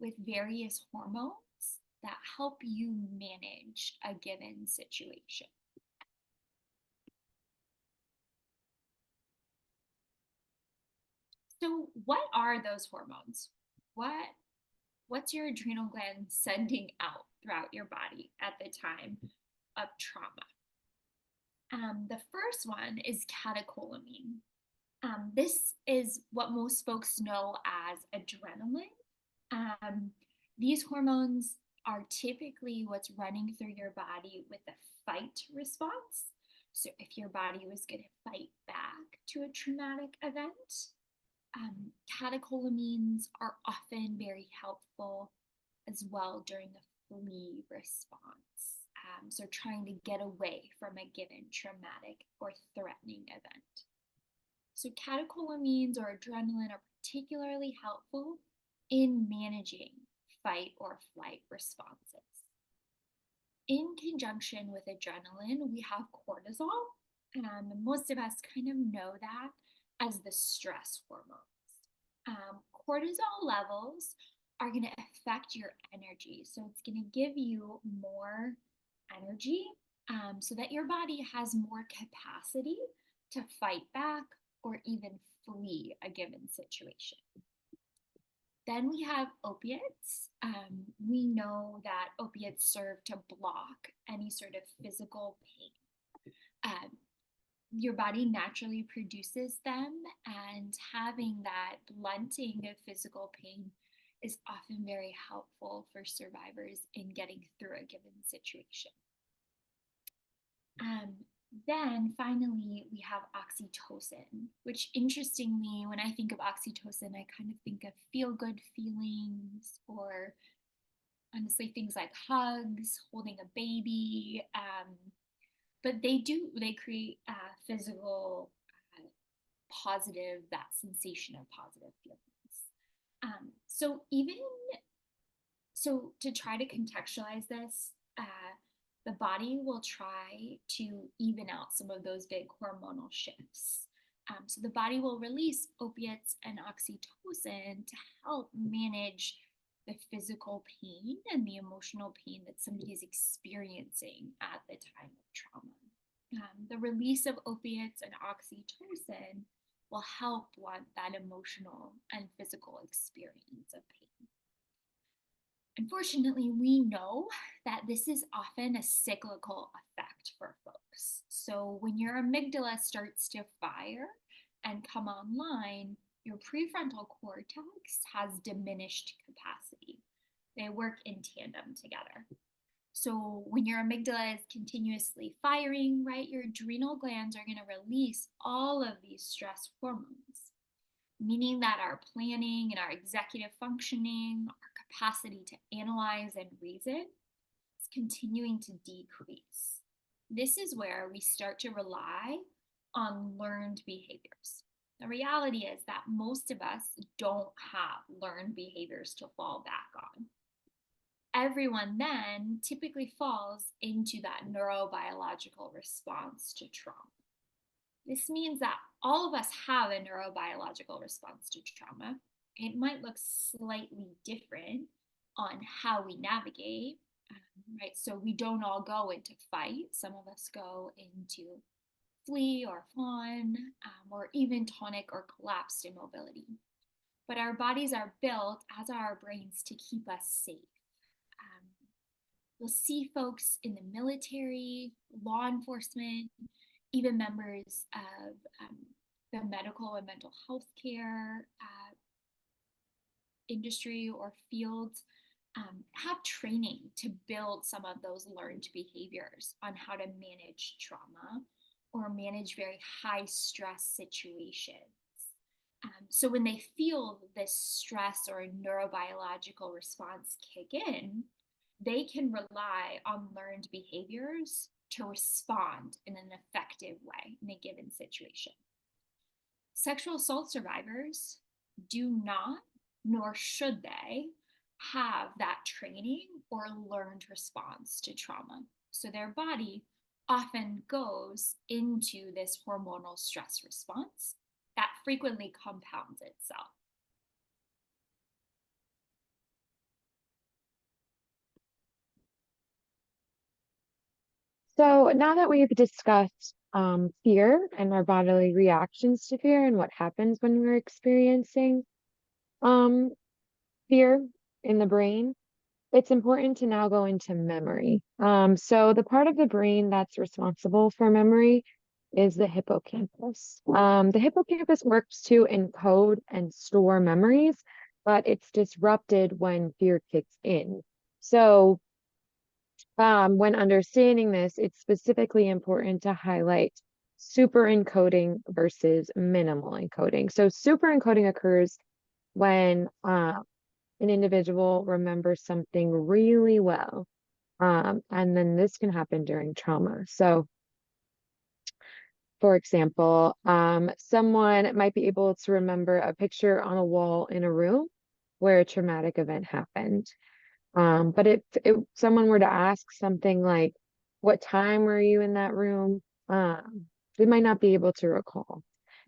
with various hormones that help you manage a given situation. So what are those hormones? What's your adrenal gland sending out throughout your body at the time of trauma? The first one is catecholamine. This is what most folks know as adrenaline. These hormones are typically what's running through your body with a fight response. So if your body was going to fight back to a traumatic event, catecholamines are often very helpful as well during the flee response. So trying to get away from a given traumatic or threatening event. So catecholamines or adrenaline are particularly helpful in managing fight or flight responses. In conjunction with adrenaline, we have cortisol. Most of us kind of know that as the stress hormones. Cortisol levels are going to affect your energy. So it's going to give you more energy so that your body has more capacity to fight back or even flee a given situation. Then we have opiates. We know that opiates serve to block any sort of physical pain. Your body naturally produces them, and having that blunting of physical pain is often very helpful for survivors in getting through a given situation. Then finally, we have oxytocin, which interestingly, when I think of oxytocin, I kind of think of feel-good feelings, or honestly, things like hugs, holding a baby. But they create physical positive, that sensation of positive feelings. So to try to contextualize this, the body will try to even out some of those big hormonal shifts. So the body will release opiates and oxytocin to help manage the physical pain and the emotional pain that somebody is experiencing at the time of trauma. The release of opiates and oxytocin will help blunt that emotional and physical experience of pain. Unfortunately, we know that this is often a cyclical effect for folks. So when your amygdala starts to fire and come online, your prefrontal cortex has diminished capacity. They work in tandem together. So when your amygdala is continuously firing, right, your adrenal glands are going to release all of these stress hormones, meaning that our planning and our executive functioning, our capacity to analyze and reason is continuing to decrease. This is where we start to rely on learned behaviors. The reality is that most of us don't have learned behaviors to fall back on. Everyone then typically falls into that neurobiological response to trauma. This means that all of us have a neurobiological response to trauma. It might look slightly different on how we navigate, right? So we don't all go into fight. Some of us go into flee or fawn, or even tonic or collapsed immobility. But our bodies are built, as are our brains, to keep us safe. You'll see folks in the military, law enforcement, even members of the medical and mental health care industry or fields have training to build some of those learned behaviors on how to manage trauma or manage very high stress situations. So when they feel this stress or neurobiological response kick in, they can rely on learned behaviors to respond in an effective way in a given situation. Sexual assault survivors do not, nor should they, have that training or learned response to trauma. So their body often goes into this hormonal stress response that frequently compounds itself. So now that we've discussed fear and our bodily reactions to fear and what happens when we're experiencing fear in the brain, it's important to now go into memory. So the part of the brain that's responsible for memory is the hippocampus. The hippocampus works to encode and store memories, but it's disrupted when fear kicks in. So when understanding this, it's specifically important to highlight super encoding versus minimal encoding. So super encoding occurs when an individual remembers something really well. And then this can happen during trauma. So for example, someone might be able to remember a picture on a wall in a room where a traumatic event happened. But if someone were to ask something like, what time were you in that room? They might not be able to recall.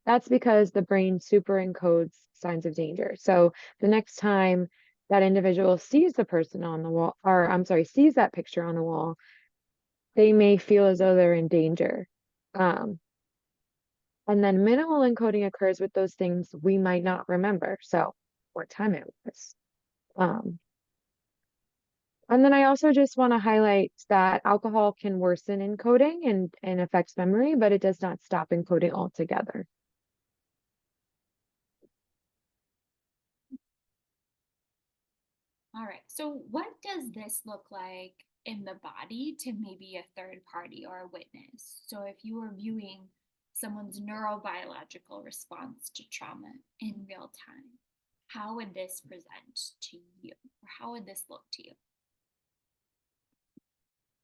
That's because the brain super encodes signs of danger. So the next time that individual sees the person on the wall, or I'm sorry, sees that picture on the wall, they may feel as though they're in danger. And then minimal encoding occurs with those things we might not remember. So what time it was. And then I also just want to highlight that alcohol can worsen encoding and affects memory, but it does not stop encoding altogether. All right, so what does this look like in the body to maybe a third party or a witness? So if you were viewing someone's neurobiological response to trauma in real time, how would this present to you? Or how would this look to you?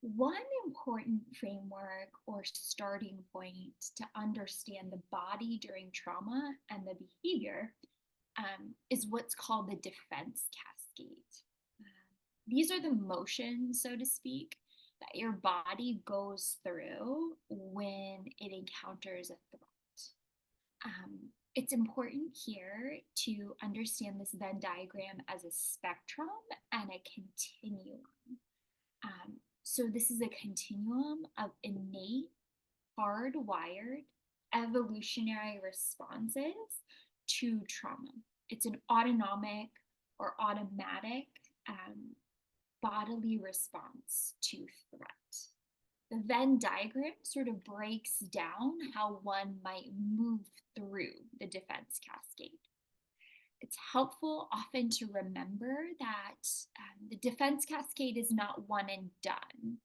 One important framework or starting point to understand the body during trauma and the behavior is what's called the defense cascade. These are the motions, so to speak, that your body goes through when it encounters a threat. It's important here to understand this Venn diagram as a spectrum and a continuum. So this is a continuum of innate, hardwired, evolutionary responses to trauma. It's an autonomic or automatic bodily response to threat. The Venn diagram sort of breaks down how one might move through the defense cascade. It's helpful often to remember that the defense cascade is not one and done.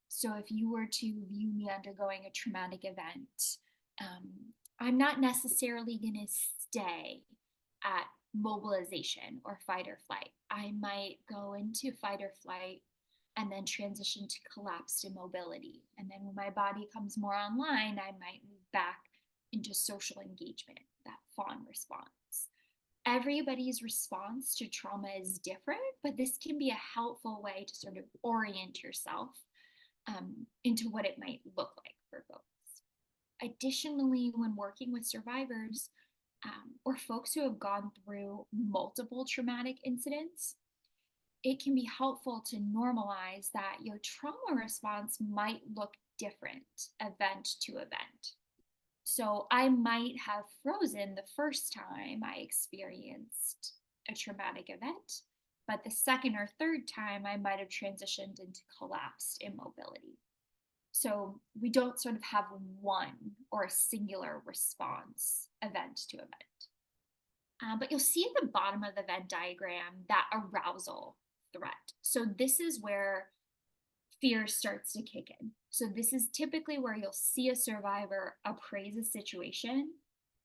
So if you were to view me undergoing a traumatic event, I'm not necessarily going to stay at mobilization or fight or flight. I might go into fight or flight and then transition to collapsed immobility. And then when my body comes more online, I might move back into social engagement, that fawn response. Everybody's response to trauma is different, but this can be a helpful way to sort of orient yourself into what it might look like for folks. Additionally, when working with survivors or folks who have gone through multiple traumatic incidents, it can be helpful to normalize that your trauma response might look different event to event. So I might have frozen the first time I experienced a traumatic event, but the second or third time I might have transitioned into collapsed immobility. So we don't sort of have one or a singular response event to event. But you'll see at the bottom of the Venn diagram that arousal threat. So this is where fear starts to kick in. So this is typically where you'll see a survivor appraise a situation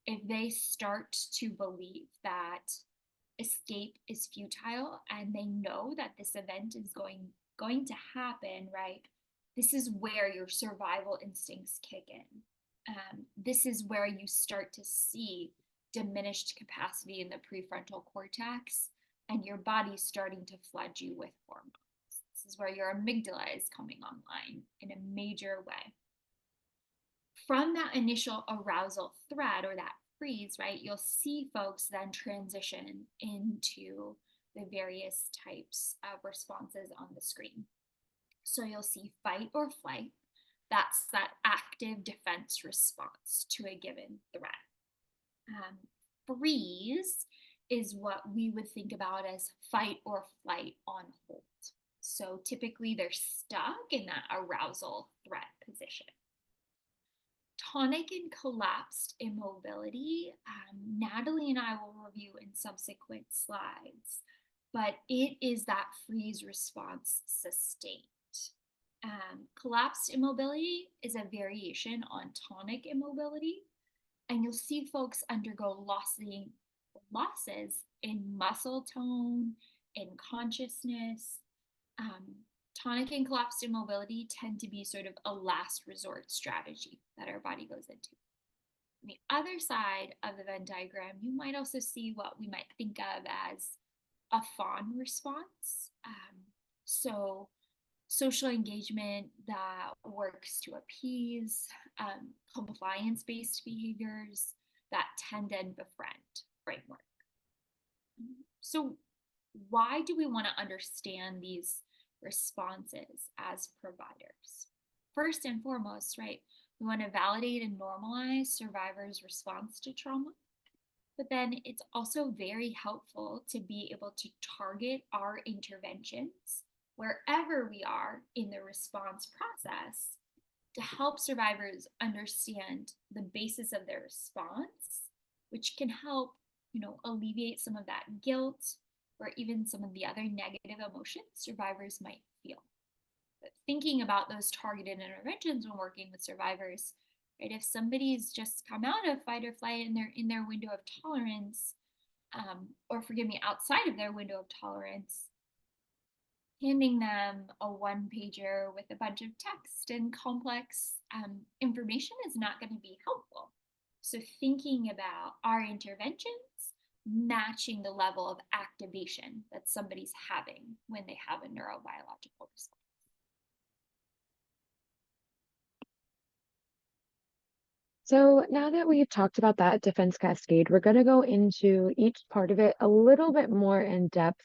if they start to believe that escape is futile and they know that this event is going to happen, right? This is where your survival instincts kick in. This is where you start to see diminished capacity in the prefrontal cortex and your body's starting to flood you with hormones. This is where your amygdala is coming online in a major way. From that initial arousal threat or that freeze, right, you'll see folks then transition into the various types of responses on the screen. So you'll see fight or flight. That's that active defense response to a given threat. Freeze is what we would think about as fight or flight on hold. So typically they're stuck in that arousal threat position. Tonic and collapsed immobility, Natalie and I will review in subsequent slides, but it is that freeze response sustained. Collapsed immobility is a variation on tonic immobility, and you'll see folks undergo losses in muscle tone, in consciousness. Tonic and collapsed immobility tend to be sort of a last resort strategy that our body goes into. On the other side of the Venn diagram, you might also see what we might think of as a fawn response. So social engagement that works to appease, compliance-based behaviors that tend and befriend framework. So why do we want to understand these responses as providers? First and foremost, right, we want to validate and normalize survivors' response to trauma. But then it's also very helpful to be able to target our interventions wherever we are in the response process to help survivors understand the basis of their response, which can help, alleviate some of that guilt or even some of the other negative emotions survivors might feel. But thinking about those targeted interventions when working with survivors, right? If somebody's just come out of fight or flight and they're in their window of tolerance, outside of their window of tolerance, handing them a one-pager with a bunch of text and complex information is not going to be helpful. So thinking about our interventions matching the level of activation that somebody's having when they have a neurobiological response. So now that we've talked about that defense cascade, we're going to go into each part of it a little bit more in depth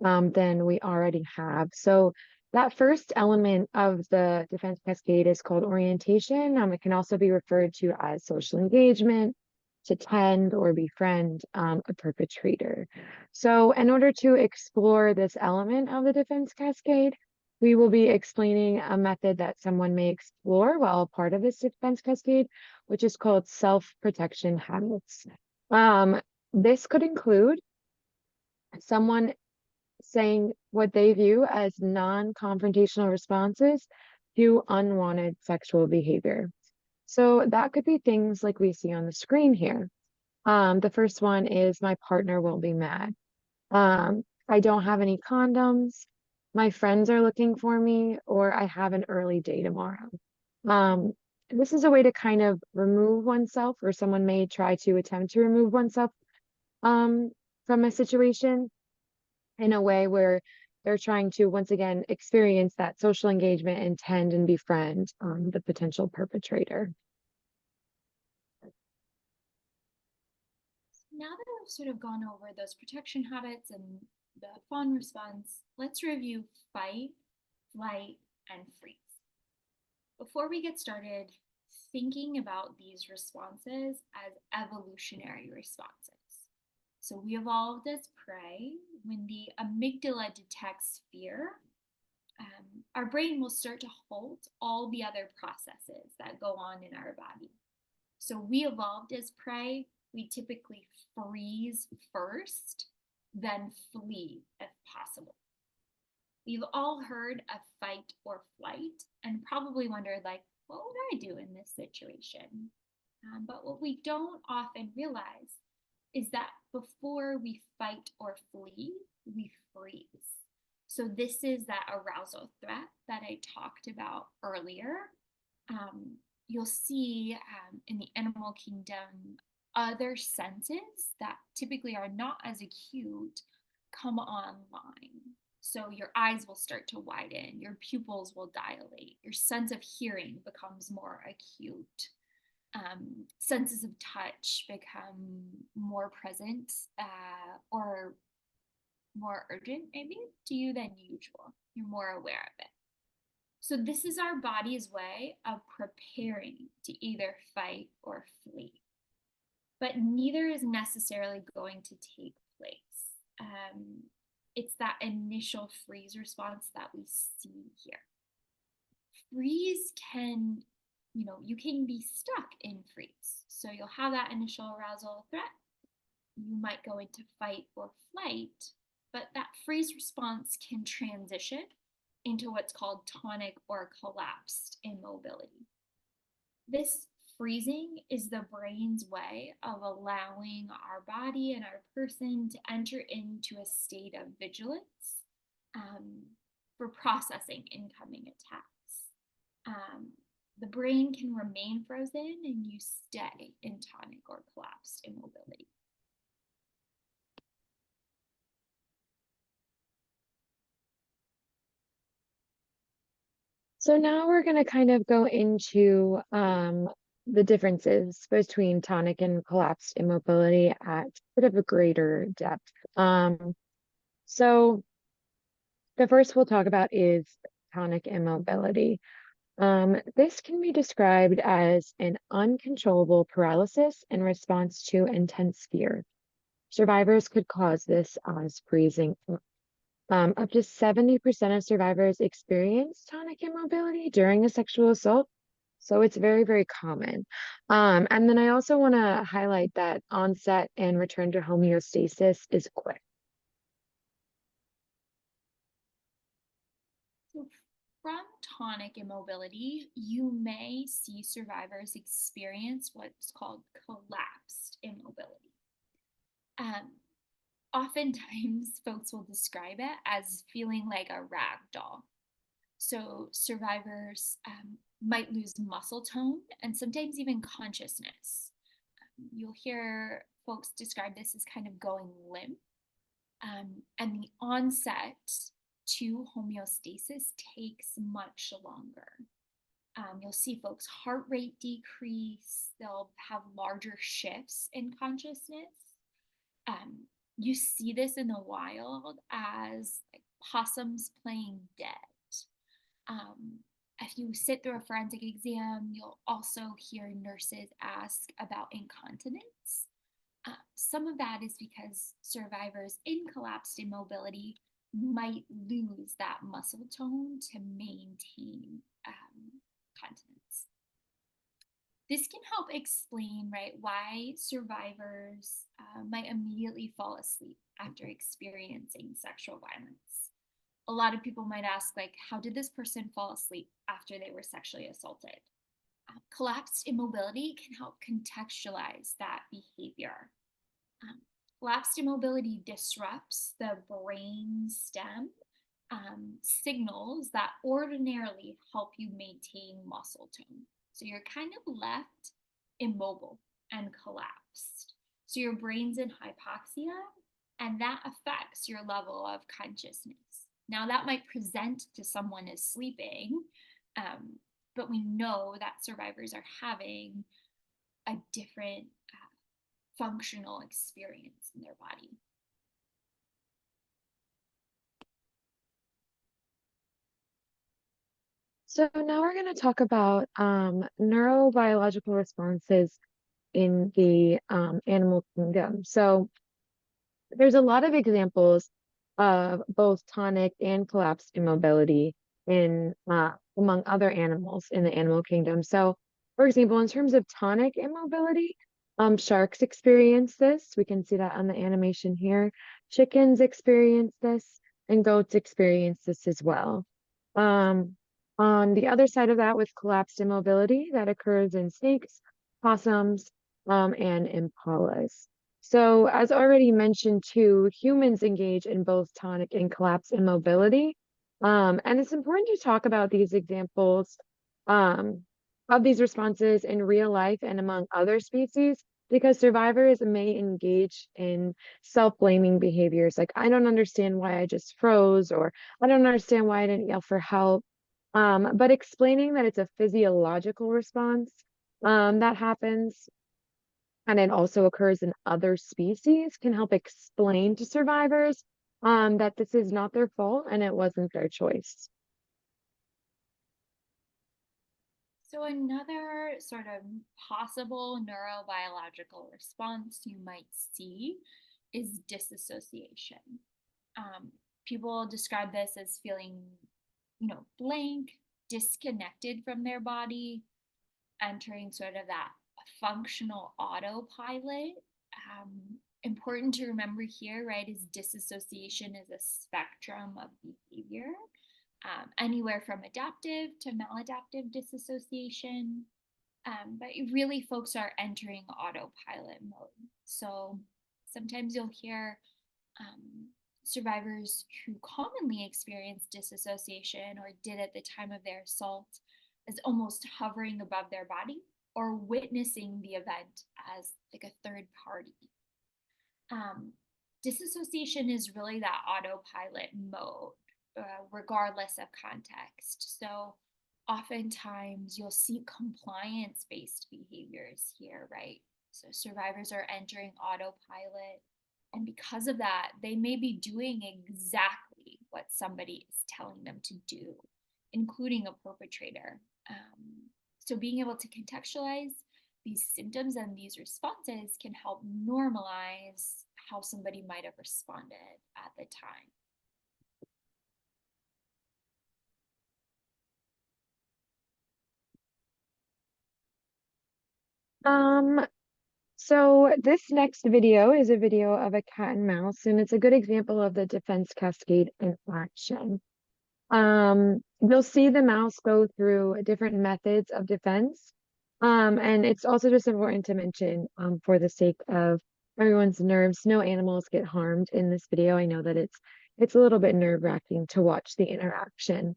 than we already have. So that first element of the defense cascade is called orientation. It can also be referred to as social engagement, to tend or befriend a perpetrator. So in order to explore this element of the defense cascade, we will be explaining a method that someone may explore while part of this defense cascade, which is called self-protection habits. This could include someone saying what they view as non-confrontational responses to unwanted sexual behavior. So that could be things like we see on the screen here. The first one is my partner won't be mad. I don't have any condoms. My friends are looking for me, or I have an early day tomorrow. Um, this is a way to kind of remove oneself, or someone may try to attempt to remove oneself from a situation in a way where they're trying to once again experience that social engagement and tend and befriend the potential perpetrator. Now that we've sort of gone over those protection habits and the fawn response, let's review fight, flight, and freeze. Before we get started, thinking about these responses as evolutionary responses. So we evolved as prey. When the amygdala detects fear, our brain will start to halt all the other processes that go on in our body. So we evolved as prey. We typically freeze first, then flee if possible. We've all heard of fight or flight and probably wondered, like, what would I do in this situation? But what we don't often realize is that before we fight or flee, we freeze. So this is that arousal threat that I talked about earlier. You'll see in the animal kingdom, other senses that typically are not as acute come online. So your eyes will start to widen, your pupils will dilate, your sense of hearing becomes more acute. Senses of touch become more present or more urgent, maybe, to you than usual. You're more aware of it. So this is our body's way of preparing to either fight or flee. But neither is necessarily going to take place. It's that initial freeze response that we see here. Freeze can, you can be stuck in freeze. So you'll have that initial arousal threat. You might go into fight or flight, but that freeze response can transition into what's called tonic or collapsed immobility. This freezing is the brain's way of allowing our body and our person to enter into a state of vigilance for processing incoming attacks. The brain can remain frozen and you stay in tonic or collapsed immobility. So now we're going to kind of go into the differences between tonic and collapsed immobility at a bit of a greater depth. So the first we'll talk about is tonic immobility. This can be described as an uncontrollable paralysis in response to intense fear. Survivors could cause this as freezing. Up to 70% of survivors experience tonic immobility during a sexual assault. So it's very, very common. And then I also want to highlight that onset and return to homeostasis is quick. So from tonic immobility, you may see survivors experience what's called collapsed immobility. Oftentimes, folks will describe it as feeling like a rag doll. So survivors might lose muscle tone and sometimes even consciousness. You'll hear folks describe this as kind of going limp. And the onset to homeostasis takes much longer. You'll see folks' heart rate decrease. They'll have larger shifts in consciousness. Um, you see this in the wild as like, possums playing dead. Um, if you sit through a forensic exam, you'll also hear nurses ask about incontinence. Some of that is because survivors in collapsed immobility might lose that muscle tone to maintain continence. This can help explain, right, why survivors might immediately fall asleep after experiencing sexual violence. A lot of people might ask, like, how did this person fall asleep after they were sexually assaulted? Collapsed immobility can help contextualize that behavior. Collapsed immobility disrupts the brain stem signals that ordinarily help you maintain muscle tone. So you're kind of left immobile and collapsed. So your brain's in hypoxia, and that affects your level of consciousness. Now, that might present to someone as sleeping, but we know that survivors are having a different functional experience in their body. So now we're going to talk about neurobiological responses in the animal kingdom. So there's a lot of examples of both tonic and collapsed immobility in among other animals in the animal kingdom. So, for example, in terms of tonic immobility, sharks experience this. We can see that on the animation here. Chickens experience this, and goats experience this as well. On the other side of that, with collapsed immobility, that occurs in snakes, possums, and impalas. So, as already mentioned too, humans engage in both tonic and collapsed immobility. And it's important to talk about these examples of these responses in real life and among other species, because survivors may engage in self-blaming behaviors like, I don't understand why I just froze, or I don't understand why I didn't yell for help. But explaining that it's a physiological response that happens and it also occurs in other species can help explain to survivors that this is not their fault and it wasn't their choice. So another sort of possible neurobiological response you might see is disassociation. People describe this as feeling, blank, disconnected from their body, entering sort of that functional autopilot. Important to remember here, right, is disassociation is a spectrum of behavior, anywhere from adaptive to maladaptive disassociation. But really, folks are entering autopilot mode. So sometimes you'll hear survivors who commonly experience disassociation or did at the time of their assault as almost hovering above their body or witnessing the event as like a third party. Disassociation is really that autopilot mode, regardless of context. So oftentimes you'll see compliance-based behaviors here, right? So survivors are entering autopilot, and because of that, they may be doing exactly what somebody is telling them to do, including a perpetrator. So being able to contextualize these symptoms and these responses can help normalize how somebody might have responded at the time. So this next video is a video of a cat and mouse, and it's a good example of the defense cascade in action. You'll see the mouse go through different methods of defense. And it's also just important to mention, for the sake of everyone's nerves, no animals get harmed in this video. I know that it's a little bit nerve-wracking to watch the interaction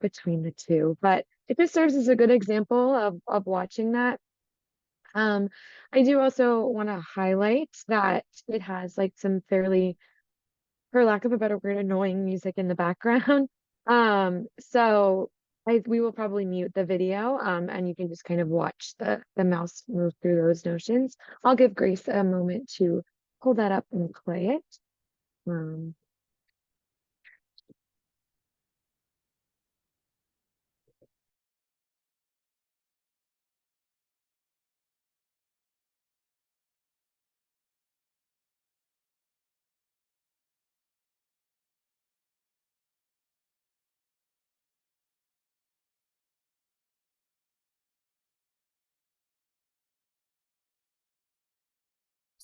between the two, but it just serves as a good example of watching that. I do also want to highlight that it has like some fairly, for lack of a better word, annoying music in the background. So we will probably mute the video, and you can just kind of watch the mouse move through those notions. I'll give Grace a moment to pull that up and play it. Um,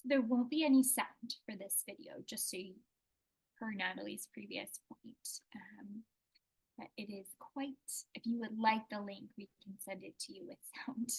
So there won't be any sound for this video, just so you, per Natalie's previous point. But it is quite, if you would like the link, we can send it to you with sound.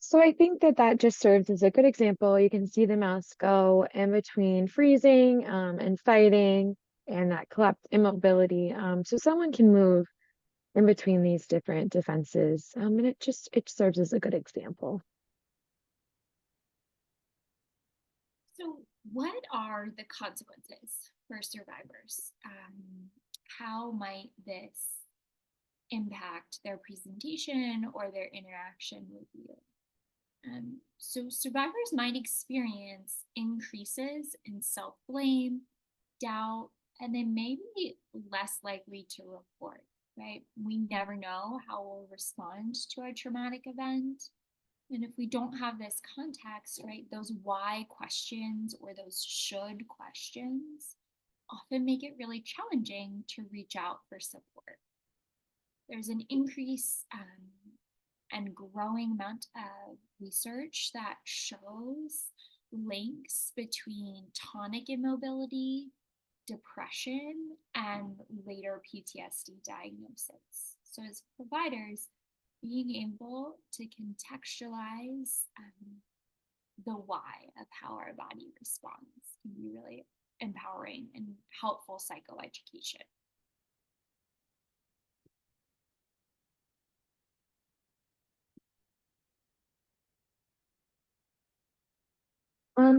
So I think that just serves as a good example. You can see the mouse go in between freezing, and fighting, and that collapsed immobility. So someone can move in between these different defenses, and it serves as a good example. So what are the consequences for survivors? How might this impact their presentation or their interaction with you? So survivors might experience increases in self-blame, doubt, and they may be less likely to report, right? We never know how we'll respond to a traumatic event. And if we don't have this context, right, those why questions or those should questions often make it really challenging to reach out for support. There's an increase and growing amount of research that shows links between tonic immobility, depression, and later PTSD diagnosis. So as providers, being able to contextualize the why of how our body responds can be really empowering and helpful psychoeducation.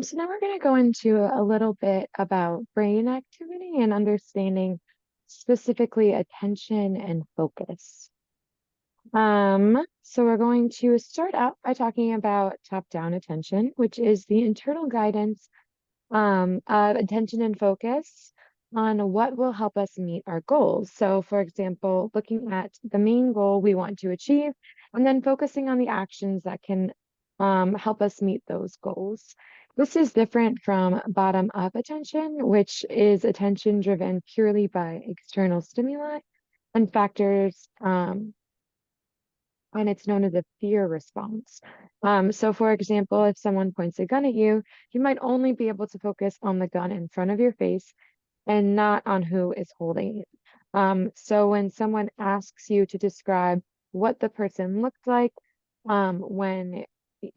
So now we're going to go into a little bit about brain activity and understanding specifically attention and focus. So we're going to start out by talking about top-down attention, which is the internal guidance of attention and focus on what will help us meet our goals. So, for example, looking at the main goal we want to achieve, and then focusing on the actions that can help us meet those goals. This is different from bottom-up attention, which is attention driven purely by external stimuli and factors, and it's known as a fear response. So for example, if someone points a gun at you, you might only be able to focus on the gun in front of your face and not on who is holding it. So when someone asks you to describe what the person looked like when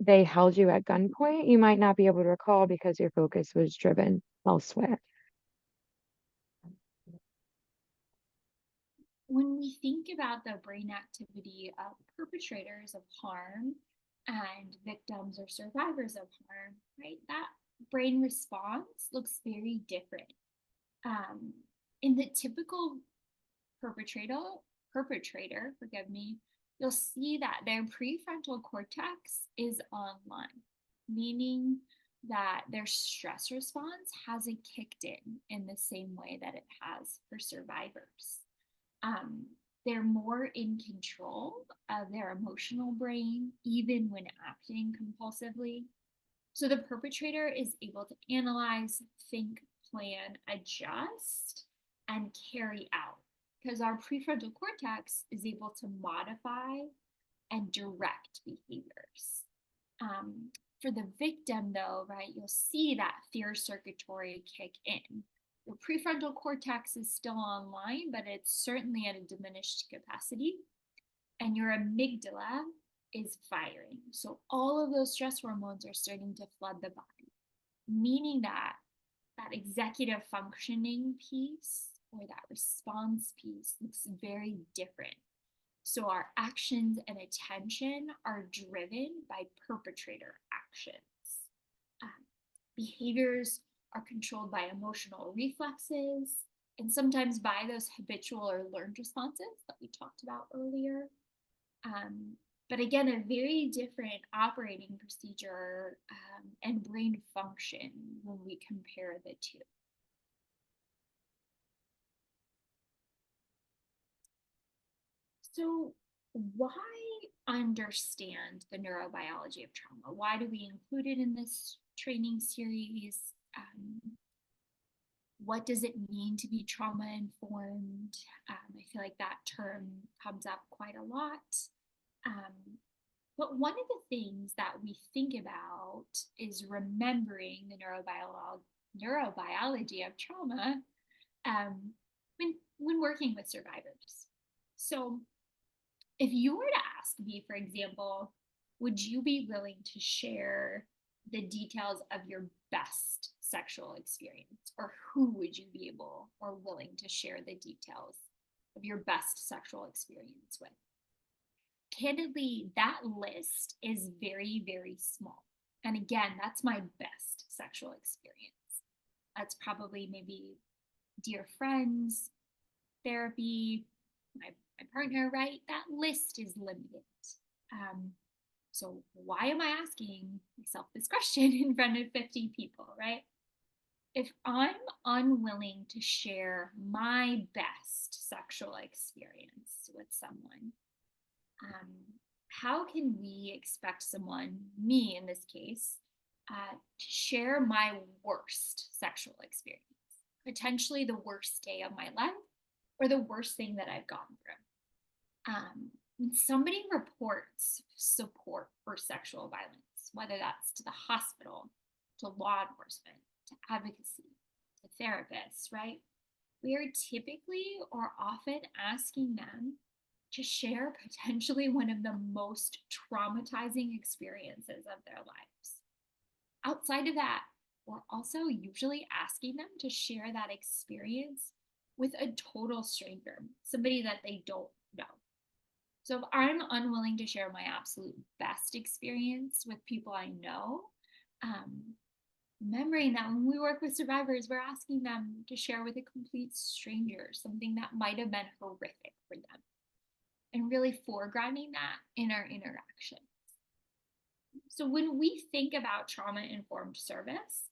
they held you at gunpoint, you might not be able to recall because your focus was driven elsewhere. When we think about the brain activity of perpetrators of harm, and victims or survivors of harm, right, that brain response looks very different. In the typical perpetrator, forgive me, you'll see that their prefrontal cortex is online, meaning that their stress response hasn't kicked in the same way that it has for survivors. They're more in control of their emotional brain, even when acting compulsively. So the perpetrator is able to analyze, think, plan, adjust, and carry out, because our prefrontal cortex is able to modify and direct behaviors. For the victim, though, right, you'll see that fear circuitry kick in. Your prefrontal cortex is still online, but it's certainly at a diminished capacity. And your amygdala is firing. So all of those stress hormones are starting to flood the body, meaning that that executive functioning piece or that response piece looks very different. So our actions and attention are driven by perpetrator actions. Behaviors are controlled by emotional reflexes and sometimes by those habitual or learned responses that we talked about earlier. But again, a very different operating procedure and brain function when we compare the two. So why understand the neurobiology of trauma? Why do we include it in this training series? What does it mean to be trauma informed? I feel like that term comes up quite a lot. But one of the things that we think about is remembering the neurobiology of trauma when working with survivors. So if you were to ask me, for example, would you be willing to share the details of your best sexual experience? Or who would you be able or willing to share the details of your best sexual experience with? Candidly, that list is very, very small. And again, that's my best sexual experience. That's probably maybe dear friends, therapy, my partner, right? That list is limited. So why am I asking myself this question in front of 50 people, right? If I'm unwilling to share my best sexual experience with someone, how can we expect someone, me in this case, to share my worst sexual experience, potentially the worst day of my life or the worst thing that I've gone through? When somebody reports support for sexual violence, whether that's to the hospital, to law enforcement, to advocacy, to therapists, right? We are typically or often asking them to share potentially one of the most traumatizing experiences of their lives. Outside of that, we're also usually asking them to share that experience with a total stranger, somebody that they don't know. So if I'm unwilling to share my absolute best experience with people I know, remembering that when we work with survivors, we're asking them to share with a complete stranger something that might have been horrific for them, and really foregrounding that in our interactions. So when we think about trauma-informed service,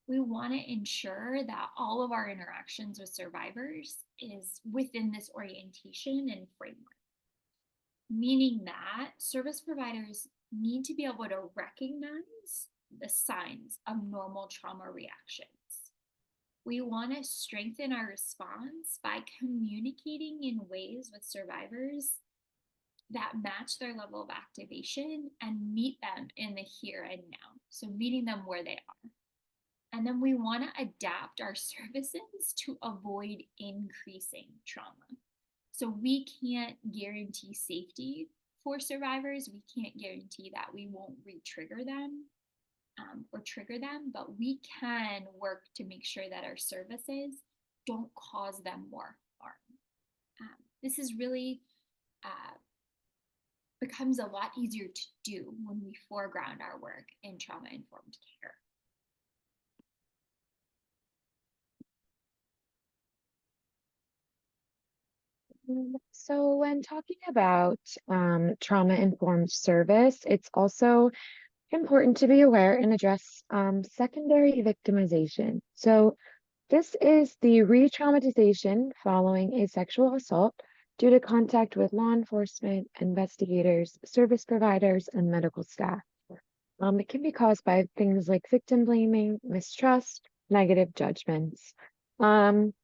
we want to ensure that all of our interactions with survivors is within this orientation and framework. Meaning that service providers need to be able to recognize the signs of normal trauma reactions. We want to strengthen our response by communicating in ways with survivors that match their level of activation and meet them in the here and now. So meeting them where they are. And then we want to adapt our services to avoid increasing trauma. So we can't guarantee safety for survivors. We can't guarantee that we won't re-trigger them or trigger them, but we can work to make sure that our services don't cause them more harm. This is really becomes a lot easier to do when we foreground our work in trauma-informed care. So when talking about trauma-informed service, it's also important to be aware and address secondary victimization. So this is the re-traumatization following a sexual assault due to contact with law enforcement, investigators, service providers, and medical staff. It can be caused by things like victim blaming, mistrust, negative judgments. Um,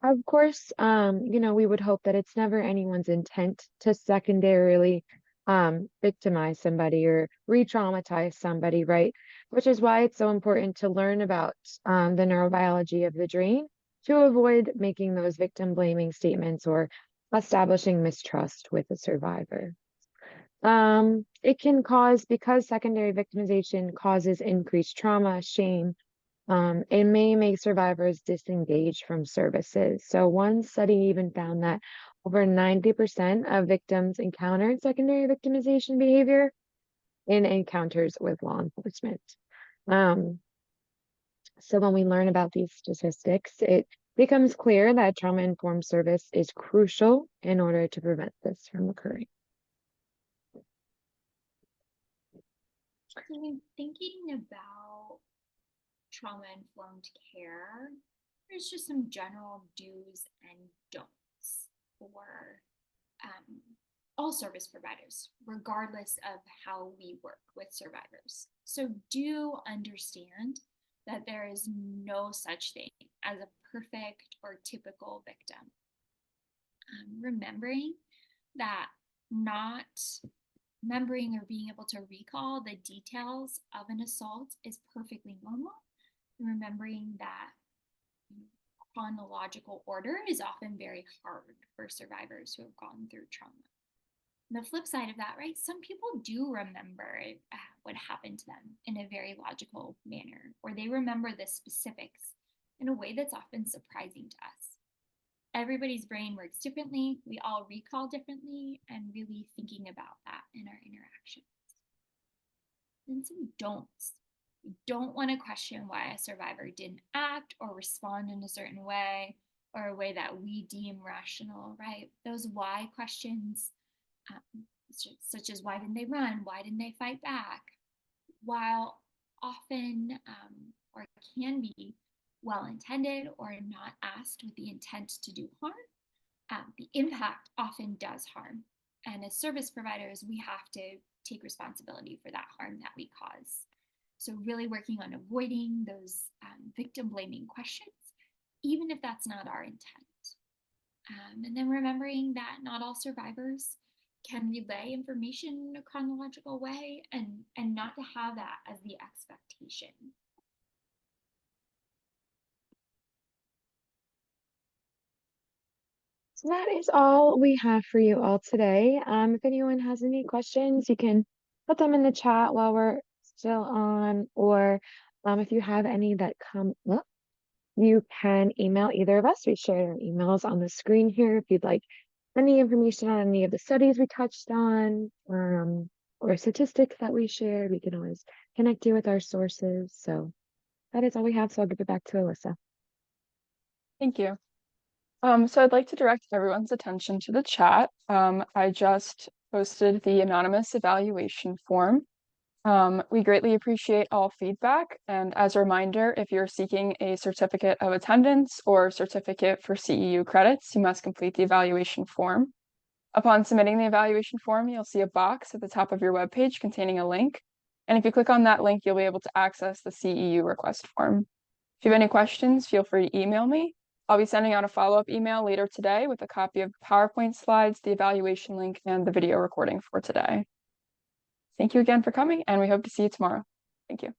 of course, we would hope that it's never anyone's intent to secondarily victimize somebody or re-traumatize somebody, right? Which is why it's so important to learn about the neurobiology of the brain to avoid making those victim blaming statements or establishing mistrust with the survivor. It can cause, because secondary victimization causes increased trauma, shame, it may make survivors disengage from services. So one study even found that over 90% of victims encountered secondary victimization behavior in encounters with law enforcement. So when we learn about these statistics, it becomes clear that trauma-informed service is crucial in order to prevent this from occurring. So thinking about trauma-informed care, there's just some general do's and don'ts for all service providers, regardless of how we work with survivors. So do understand that there is no such thing as a perfect or typical victim. Remembering that not remembering or being able to recall the details of an assault is perfectly normal. Remembering that chronological order is often very hard for survivors who have gone through trauma. And the flip side of that, right? Some people do remember what happened to them in a very logical manner, or they remember the specifics in a way that's often surprising to us. Everybody's brain works differently. We all recall differently, and really thinking about that in our interactions. And some don'ts. We don't want to question why a survivor didn't act or respond in a certain way or a way that we deem rational, right? Those why questions, such as why didn't they run? Why didn't they fight back? While often or can be well-intended or not asked with the intent to do harm, the impact often does harm. And as service providers, we have to take responsibility for that harm that we cause. So really working on avoiding those victim blaming questions, even if that's not our intent. And then remembering that not all survivors can relay information in a chronological way, and not to have that as the expectation. So that is all we have for you all today. If anyone has any questions, you can put them in the chat while we're still on, or if you have any that come up, you can email either of us. We share our emails on the screen here if you'd like any information on any of the studies we touched on, or statistics that we shared. We can always connect you with our sources. So that is all we have. So I'll give it back to Alyssa. Thank you. So I'd like to direct everyone's attention to the chat. I just posted the anonymous evaluation form. We greatly appreciate all feedback. And as a reminder, if you're seeking a certificate of attendance or certificate for CEU credits, you must complete the evaluation form. Upon submitting the evaluation form, you'll see a box at the top of your webpage containing a link. And if you click on that link, you'll be able to access the CEU request form. If you have any questions, feel free to email me. I'll be sending out a follow-up email later today with a copy of the PowerPoint slides, the evaluation link, and the video recording for today. Thank you again for coming, and we hope to see you tomorrow. Thank you.